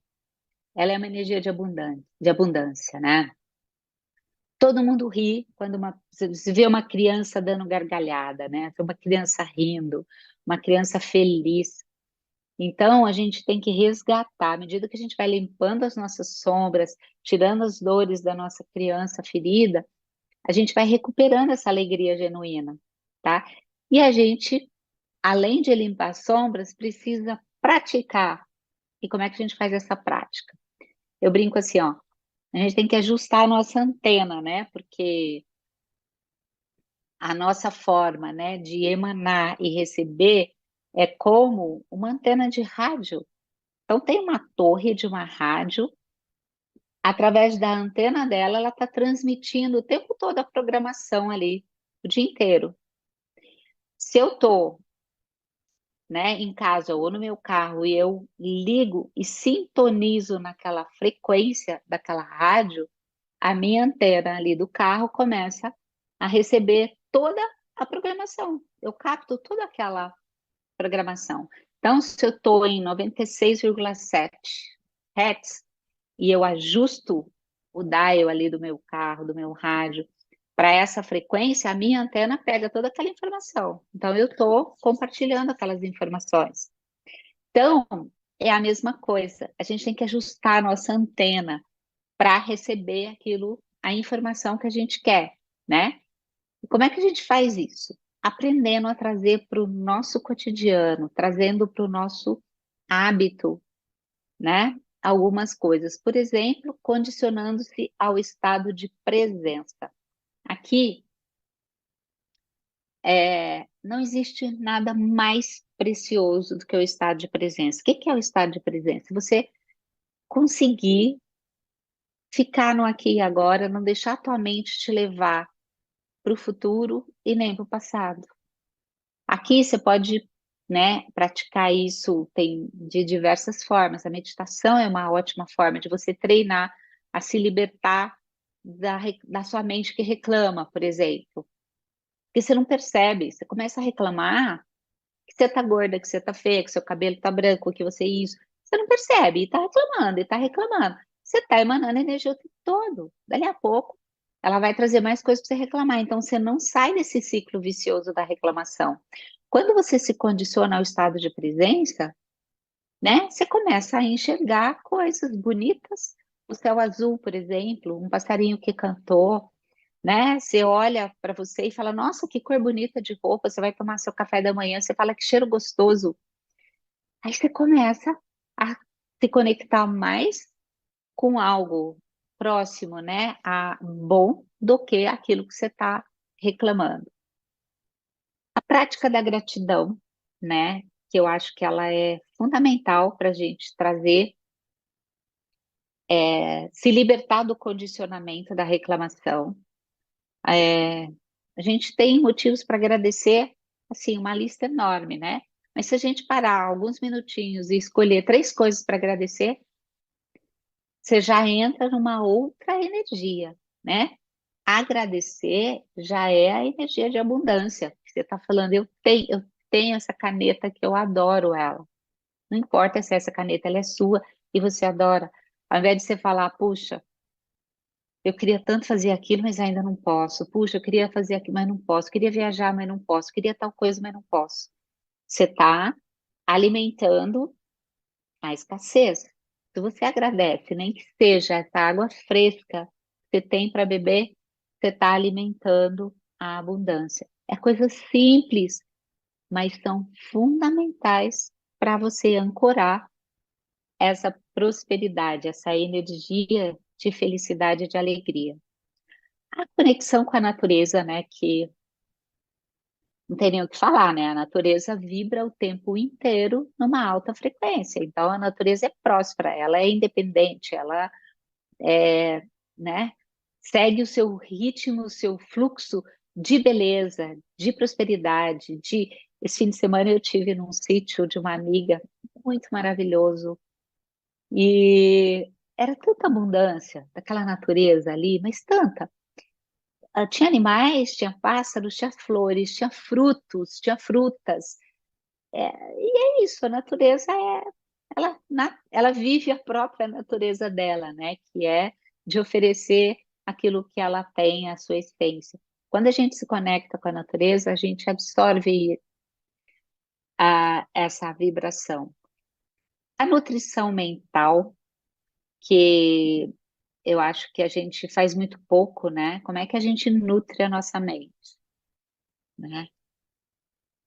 Speaker 1: ela é uma energia de abundância, né? Todo mundo ri quando você vê uma criança dando gargalhada, né? Uma criança rindo, uma criança feliz. Então, a gente tem que resgatar, à medida que a gente vai limpando as nossas sombras, tirando as dores da nossa criança ferida, a gente vai recuperando essa alegria genuína, tá? E a gente, além de limpar as sombras, precisa praticar. E como é que a gente faz essa prática? Eu brinco assim, ó, a gente tem que ajustar a nossa antena, né? Porque a nossa forma, né, de emanar e receber é como uma antena de rádio. Então, tem uma torre de uma rádio, através da antena dela, ela está transmitindo o tempo todo a programação ali, o dia inteiro. Se eu estou, né, em casa ou no meu carro e eu ligo e sintonizo naquela frequência daquela rádio, a minha antena ali do carro começa a receber toda a programação. Eu capto toda aquela programação. Então, se eu estou em 96,7 Hz e eu ajusto o dial ali do meu carro, do meu rádio, para essa frequência, a minha antena pega toda aquela informação. Então, eu estou compartilhando aquelas informações. Então, é a mesma coisa. A gente tem que ajustar a nossa antena para receber aquilo, a informação que a gente quer, né? E como é que a gente faz isso? Aprendendo a trazer para o nosso cotidiano, trazendo para o nosso hábito, né? Algumas coisas. Por exemplo, condicionando-se ao estado de presença. Aqui, não existe nada mais precioso do que o estado de presença. O que que é o estado de presença? Você conseguir ficar no aqui e agora, não deixar a tua mente te levar para o futuro e nem para o passado. Aqui você pode, né, praticar isso, tem de diversas formas. A meditação é uma ótima forma de você treinar a se libertar da sua mente que reclama, por exemplo. Porque você não percebe, você começa a reclamar que você tá gorda, que você tá feia, que seu cabelo tá branco, que você isso. Você não percebe, e tá reclamando, e tá reclamando. Você tá emanando energia o tempo todo. Dali a pouco, ela vai trazer mais coisas para você reclamar. Então, você não sai desse ciclo vicioso da reclamação. Quando você se condiciona ao estado de presença, né, você começa a enxergar coisas bonitas. O céu azul, por exemplo, um passarinho que cantou, né? Você olha para você e fala, nossa, que cor bonita de roupa. Você vai tomar seu café da manhã, você fala que cheiro gostoso. Aí você começa a se conectar mais com algo próximo, né, a bom do que aquilo que você está reclamando. A prática da gratidão, né, que eu acho que ela é fundamental para a gente trazer, se libertar do condicionamento da reclamação. É, a gente tem motivos para agradecer, assim, uma lista enorme, né? Mas se a gente parar alguns minutinhos e escolher três coisas para agradecer, você já entra numa outra energia, né? Agradecer já é a energia de abundância. Você está falando, eu tenho essa caneta que eu adoro ela. Não importa se essa caneta ela é sua e você adora. Ao invés de você falar, puxa, eu queria tanto fazer aquilo, mas ainda não posso. Puxa, eu queria fazer aquilo, mas não posso. Queria viajar, mas não posso. Queria tal coisa, mas não posso. Você está alimentando a escassez. Se você agradece, nem que seja essa água fresca que você tem para beber, você está alimentando a abundância. É coisa simples, mas são fundamentais para você ancorar essa prosperidade, essa energia de felicidade e de alegria. A conexão com a natureza, né, que não tem nem o que falar, né? A natureza vibra o tempo inteiro numa alta frequência. Então, a natureza é próspera, ela é independente, ela né, segue o seu ritmo, o seu fluxo de beleza, de prosperidade. Esse fim de semana eu tive num sítio de uma amiga muito maravilhoso e era tanta abundância daquela natureza ali, mas tanta. Tinha animais, tinha pássaros, tinha flores, tinha frutos, tinha frutas. E é isso, a natureza ela vive a própria natureza dela, né? Que é de oferecer aquilo que ela tem, a sua essência. Quando a gente se conecta com a natureza, a gente absorve essa vibração. A nutrição mental, que eu acho que a gente faz muito pouco, né? Como é que a gente nutre a nossa mente, né?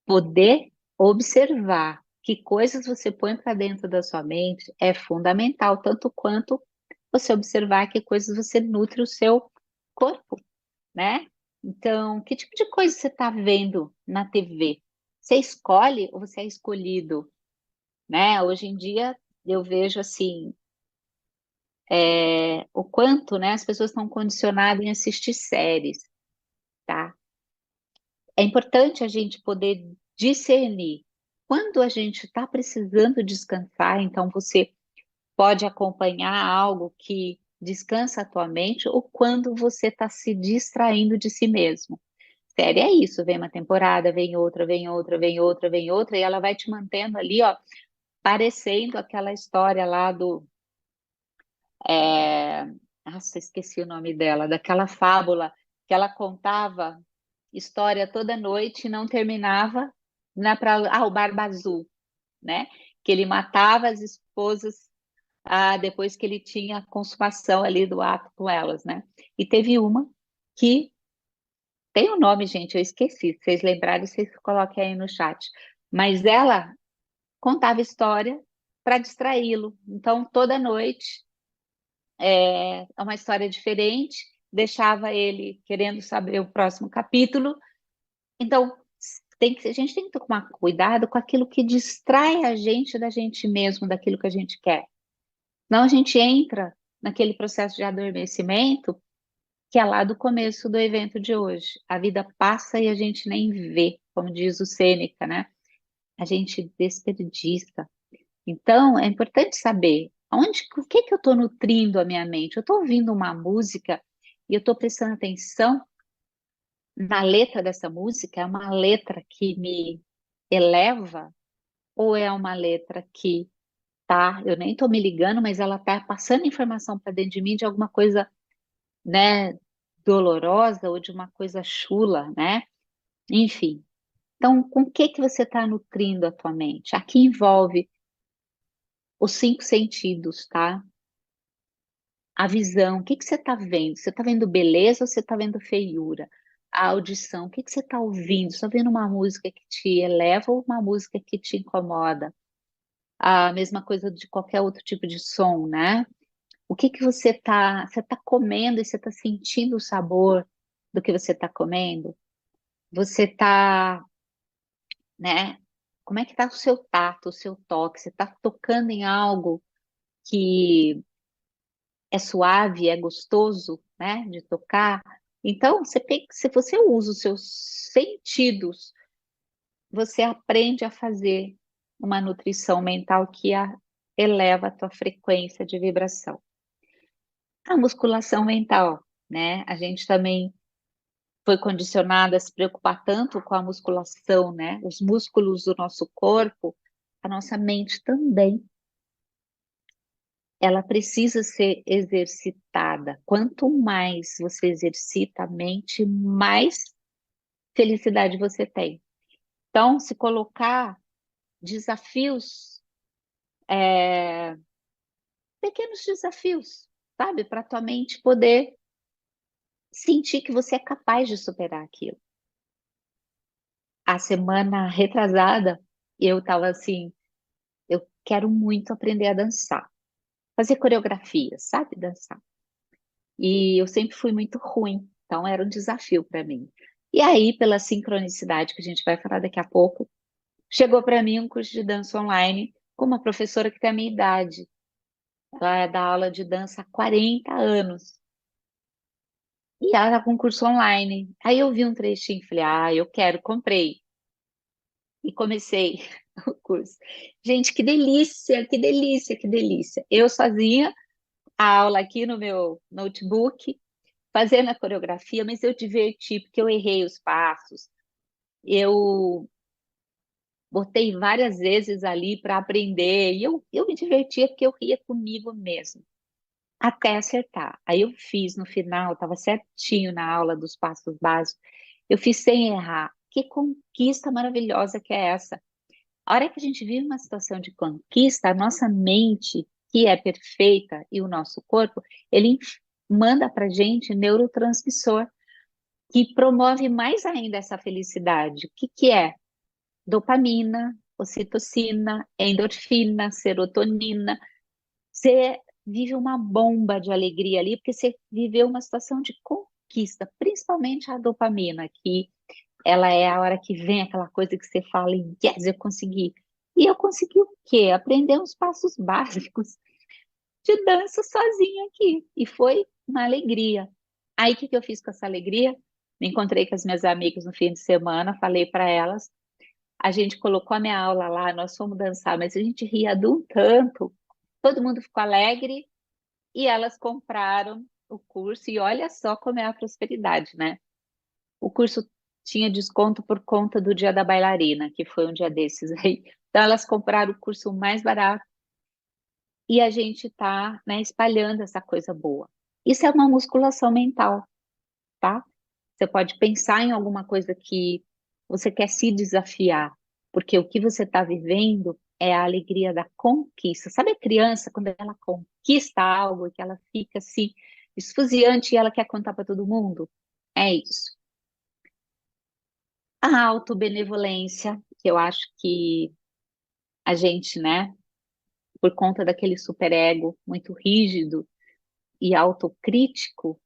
Speaker 1: Poder observar que coisas você põe para dentro da sua mente é fundamental, tanto quanto você observar que coisas você nutre o seu corpo, né? Então, que tipo de coisa você está vendo na TV? Você escolhe ou você é escolhido, né? Hoje em dia eu vejo assim, o quanto, né, as pessoas estão condicionadas em assistir séries, tá? É importante a gente poder discernir. quando a gente está precisando descansar, então você pode acompanhar algo que descansa a tua mente, ou quando você está se distraindo de si mesmo. Série é isso, vem uma temporada, vem outra, vem outra, vem outra, vem outra, e ela vai te mantendo ali, ó, parecendo aquela história lá do. é, Nossa, esqueci o nome dela, daquela fábula que ela contava história toda noite e não terminava o Barba Azul, né? Que ele matava as esposas depois que ele tinha a consumação ali do ato com elas, né? E teve uma que tem um nome, gente, eu esqueci. Se vocês lembrarem, vocês coloquem aí no chat. Mas ela contava história para distraí-lo. Então, toda noite é uma história diferente, deixava ele querendo saber o próximo capítulo. Então, a gente tem que tomar cuidado com aquilo que distrai a gente da gente mesmo, daquilo que a gente quer. Senão a gente entra naquele processo de adormecimento que é lá do começo do evento de hoje. A vida passa e a gente nem vê, como diz o Sêneca, né? A gente desperdiça. Então, é importante saber o que que eu estou nutrindo a minha mente. Eu estou ouvindo uma música e eu estou prestando atenção na letra dessa música. É uma letra que me eleva ou é uma letra que eu nem estou me ligando, mas ela está passando informação para dentro de mim de alguma coisa, né, dolorosa ou de uma coisa chula, né? Enfim. Então, com o que que você está nutrindo a tua mente? Aqui envolve os cinco sentidos, tá? A visão, o que que você está vendo? Você está vendo beleza ou você está vendo feiura? A audição, o que que você está ouvindo? Você está vendo uma música que te eleva ou uma música que te incomoda? A mesma coisa de qualquer outro tipo de som, né? O que que você tá comendo e você está sentindo o sabor do que você está comendo? Você está, né? Como é que está o seu tato, o seu toque? Você está tocando em algo que é suave, é gostoso, né, de tocar. Então, se você usa os seus sentidos, você aprende a fazer uma nutrição mental que eleva a tua frequência de vibração. A musculação mental, né? A gente também foi condicionado a se preocupar tanto com a musculação, né? Os músculos do nosso corpo, a nossa mente também. Ela precisa ser exercitada. Quanto mais você exercita a mente, mais felicidade você tem. Então, se colocar desafios, é, pequenos desafios, sabe, para tua mente poder sentir que você é capaz de superar aquilo. A semana retrasada, eu estava assim, eu quero muito aprender a dançar, fazer coreografia, sabe, dançar. E eu sempre fui muito ruim, então era um desafio para mim. E aí, pela sincronicidade que a gente vai falar daqui a pouco, chegou para mim um curso de dança online com uma professora que tem a minha idade. Ela dá aula de dança há 40 anos. E ela tá com um curso online. Aí eu vi um trechinho e falei, eu quero, comprei. E comecei o curso. Gente, que delícia, que delícia, que delícia. Eu sozinha, a aula aqui no meu notebook, fazendo a coreografia, mas eu diverti, porque eu errei os passos. Eu botei várias vezes ali para aprender, e eu me divertia porque eu ria comigo mesmo, até acertar. Aí eu fiz no final, estava certinho na aula dos passos básicos, eu fiz sem errar. Que conquista maravilhosa que é essa! A hora que a gente vive uma situação de conquista, a nossa mente, que é perfeita, e o nosso corpo, ele manda para gente neurotransmissor, que promove mais ainda essa felicidade. O que que é? Dopamina, ocitocina, endorfina, serotonina. Você vive uma bomba de alegria ali, porque você viveu uma situação de conquista, principalmente a dopamina, que ela é a hora que vem aquela coisa que você fala, yes, eu consegui. E eu consegui o quê? Aprender uns passos básicos de dança sozinha aqui. E foi uma alegria. Aí, o que que eu fiz com essa alegria? Me encontrei com as minhas amigas no fim de semana, falei para elas, A gente colocou a minha aula lá, nós fomos dançar, mas a gente ria de um tanto, todo mundo ficou alegre e elas compraram o curso, e olha só como é a prosperidade, né? O curso tinha desconto por conta do Dia da Bailarina, que foi um dia desses aí. Então elas compraram o curso mais barato e a gente está, né, espalhando essa coisa boa. Isso é uma musculação mental, tá? Você pode pensar em alguma coisa que você quer se desafiar, porque o que você está vivendo é a alegria da conquista. Sabe a criança, quando ela conquista algo, que ela fica assim, esfuziante e ela quer contar para todo mundo? É isso. A autobenevolência, que eu acho que a gente, né, por conta daquele superego muito rígido e autocrítico,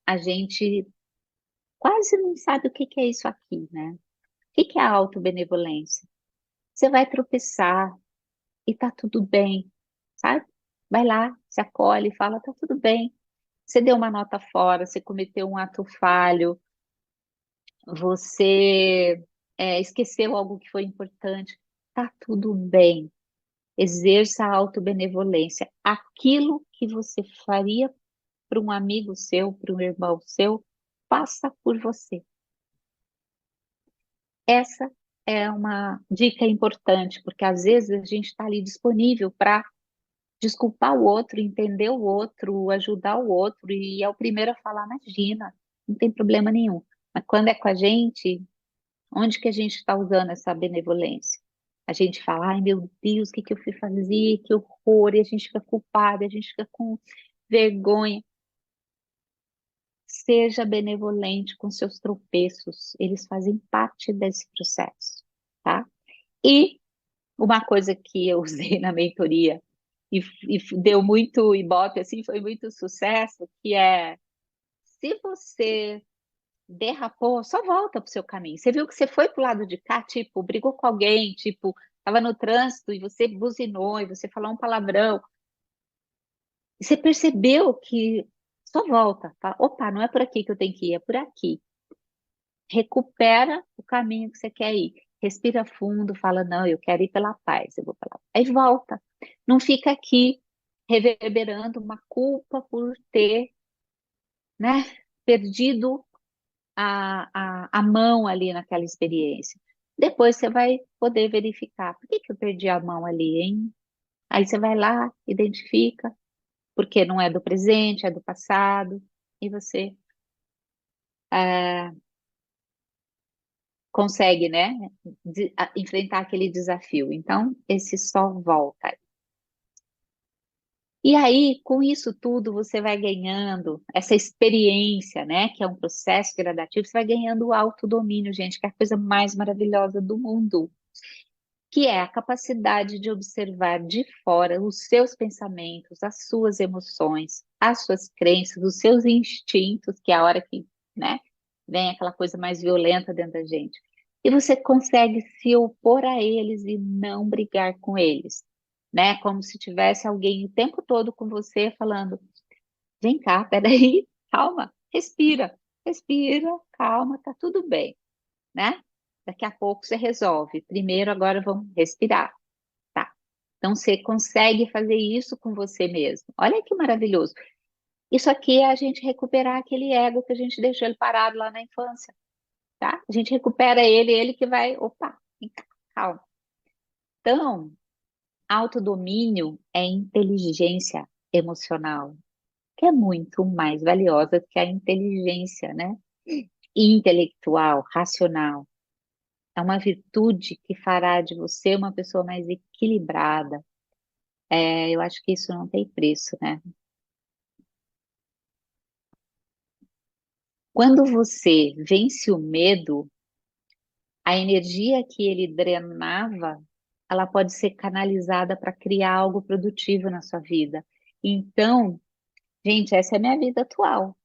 Speaker 1: a gente quase não sabe o que que é isso aqui, né? O que que é a autobenevolência? Você vai tropeçar e tá tudo bem, sabe? Vai lá, se acolhe e fala, tá tudo bem. Você deu uma nota fora, você cometeu um ato falho, você esqueceu algo que foi importante, tá tudo bem. Exerça a autobenevolência. Aquilo que você faria para um amigo seu, para um irmão seu, faça por você. Essa é uma dica importante, porque às vezes a gente está ali disponível para desculpar o outro, entender o outro, ajudar o outro, e é o primeiro a falar, imagina, não tem problema nenhum. Mas quando é com a gente, onde que a gente está usando essa benevolência? A gente fala, ai meu Deus, o que que eu fui fazer? Que horror! E a gente fica culpada, a gente fica com vergonha. Seja benevolente com seus tropeços, eles fazem parte desse processo, tá? E uma coisa que eu usei na mentoria e deu muito ibope, assim, foi muito sucesso, que é, se você derrapou, só volta para o seu caminho. Você viu que você foi para o lado de cá, tipo, brigou com alguém, tipo, estava no trânsito e você buzinou e você falou um palavrão. E você percebeu que só volta. Fala, opa, não é por aqui que eu tenho que ir, é por aqui. Recupera o caminho que você quer ir. Respira fundo, fala, não, eu quero ir pela paz, eu vou pela paz. Aí volta. Não fica aqui reverberando uma culpa por ter, né, perdido a mão ali naquela experiência. Depois você vai poder verificar, por que que eu perdi a mão ali, hein? Aí você vai lá, identifica, porque não é do presente, é do passado, e você consegue, né, enfrentar aquele desafio. Então, esse só volta. E aí, com isso tudo, você vai ganhando essa experiência, né, que é um processo gradativo, você vai ganhando o autodomínio, gente, que é a coisa mais maravilhosa do mundo, que é a capacidade de observar de fora os seus pensamentos, as suas emoções, as suas crenças, os seus instintos, que é a hora que, né, vem aquela coisa mais violenta dentro da gente. E você consegue se opor a eles e não brigar com eles, né? Como se tivesse alguém o tempo todo com você falando: vem cá, peraí, calma, respira, respira, calma, tá tudo bem, né? Daqui a pouco você resolve. Primeiro, agora vamos respirar, tá? Então, você consegue fazer isso com você mesmo. Olha que maravilhoso. Isso aqui é a gente recuperar aquele ego que a gente deixou ele parado lá na infância, tá? A gente recupera ele que vai, opa, vem cá, calma. Então, autodomínio é inteligência emocional, que é muito mais valiosa que a inteligência, né? Intelectual, racional. É uma virtude que fará de você uma pessoa mais equilibrada. Eu acho que isso não tem preço, né? Quando você vence o medo, a energia que ele drenava, ela pode ser canalizada para criar algo produtivo na sua vida. Então, gente, essa é a minha vida atual.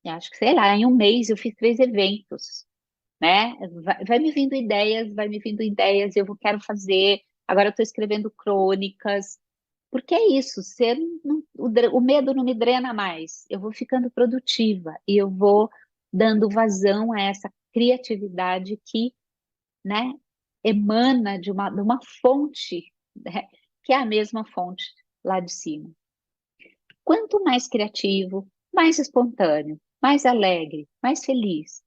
Speaker 1: Eu acho que, sei lá, em um mês eu fiz 3 eventos, né? Vai me vindo ideias, vai me vindo ideias, quero fazer. Agora eu estou escrevendo crônicas. Porque é isso, o medo não me drena mais. Eu vou ficando produtiva e eu vou dando vazão a essa criatividade que, né, emana de uma fonte, né, que é a mesma fonte lá de cima. Quanto mais criativo, mais espontâneo, mais alegre, mais feliz,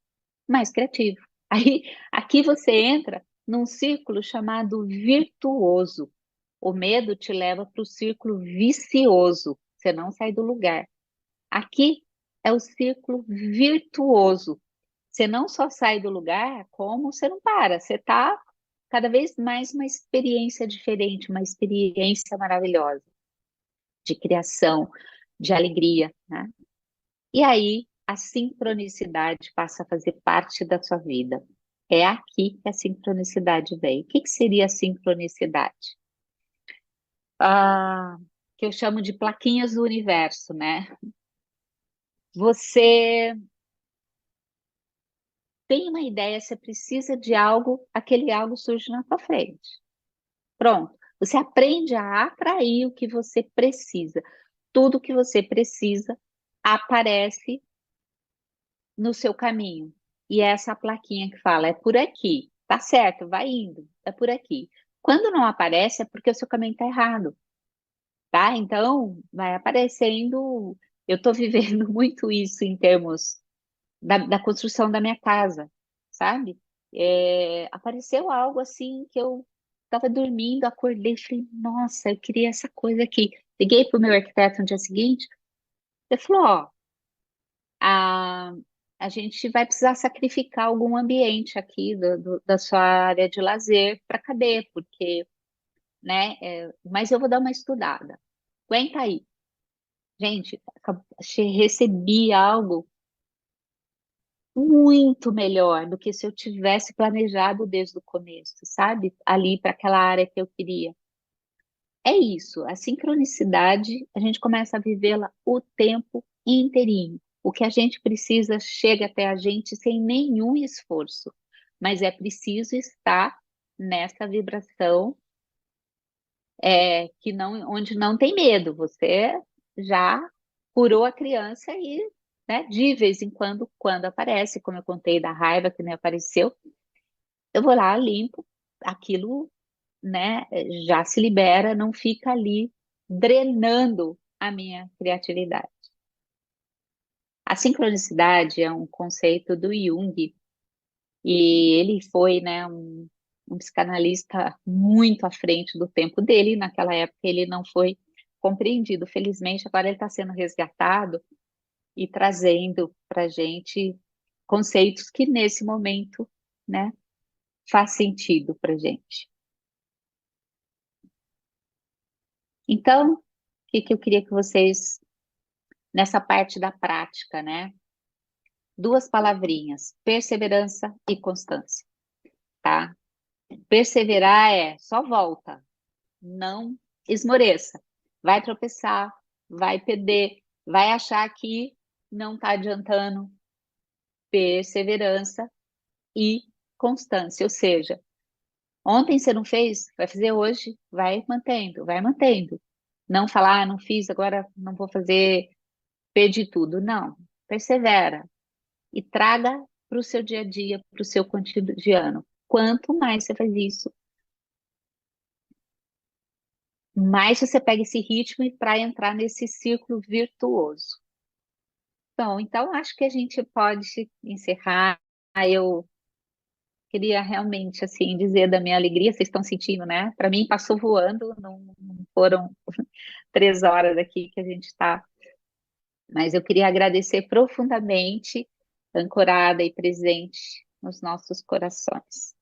Speaker 1: mais criativo. Aí, aqui você entra num círculo chamado virtuoso. O medo te leva para o círculo vicioso. Você não sai do lugar. Aqui é o círculo virtuoso. Você não só sai do lugar, como você não para. Você está cada vez mais uma experiência diferente, uma experiência maravilhosa de criação, de alegria, né? E aí a sincronicidade passa a fazer parte da sua vida. É aqui que a sincronicidade vem. O que que seria a sincronicidade? Ah, que eu chamo de plaquinhas do universo, né? Você tem uma ideia, você precisa de algo, aquele algo surge na sua frente. Pronto. Você aprende a atrair o que você precisa. Tudo que você precisa aparece no seu caminho. E é essa plaquinha que fala, é por aqui. Tá certo, vai indo, é por aqui. Quando não aparece, é porque o seu caminho está errado, tá? Então, vai aparecendo. Eu estou vivendo muito isso em termos da construção da minha casa, sabe? Apareceu algo assim que eu estava dormindo, acordei e falei, nossa, eu queria essa coisa aqui. Liguei para o meu arquiteto no dia seguinte, ele falou, ó, a, a gente vai precisar sacrificar algum ambiente aqui da sua área de lazer para caber, porque, né, mas eu vou dar uma estudada. Aguenta aí. Gente, recebi algo muito melhor do que se eu tivesse planejado desde o começo, sabe? Ali para aquela área que eu queria. É isso, a sincronicidade, a gente começa a vivê-la o tempo inteirinho. O que a gente precisa chega até a gente sem nenhum esforço, mas é preciso estar nessa vibração que não, onde não tem medo. Você já curou a criança e, né, de vez em quando, quando aparece, como eu contei da raiva que me apareceu, eu vou lá, limpo, aquilo, né, já se libera, não fica ali drenando a minha criatividade. A sincronicidade é um conceito do Jung e ele foi, né, um psicanalista muito à frente do tempo dele. Naquela época ele não foi compreendido. Felizmente, agora ele está sendo resgatado e trazendo para a gente conceitos que nesse momento, né, faz sentido para a gente. Então, o que eu queria que vocês, nessa parte da prática, né? Duas palavrinhas, perseverança e constância, tá? Perseverar é só volta, não esmoreça. Vai tropeçar, vai perder, vai achar que não está adiantando. Perseverança e constância, ou seja, ontem você não fez, vai fazer hoje, vai mantendo, vai mantendo. Não falar, não fiz, agora não vou fazer, perdi tudo. Não, persevera e traga para o seu dia a dia, para o seu cotidiano. Quanto mais você faz isso, mais você pega esse ritmo para entrar nesse círculo virtuoso. Bom, então acho que a gente pode encerrar. Eu queria realmente assim dizer da minha alegria, vocês estão sentindo, né? Para mim passou voando, não foram 3 horas aqui que a gente está. Mas eu queria agradecer profundamente, ancorada e presente nos nossos corações.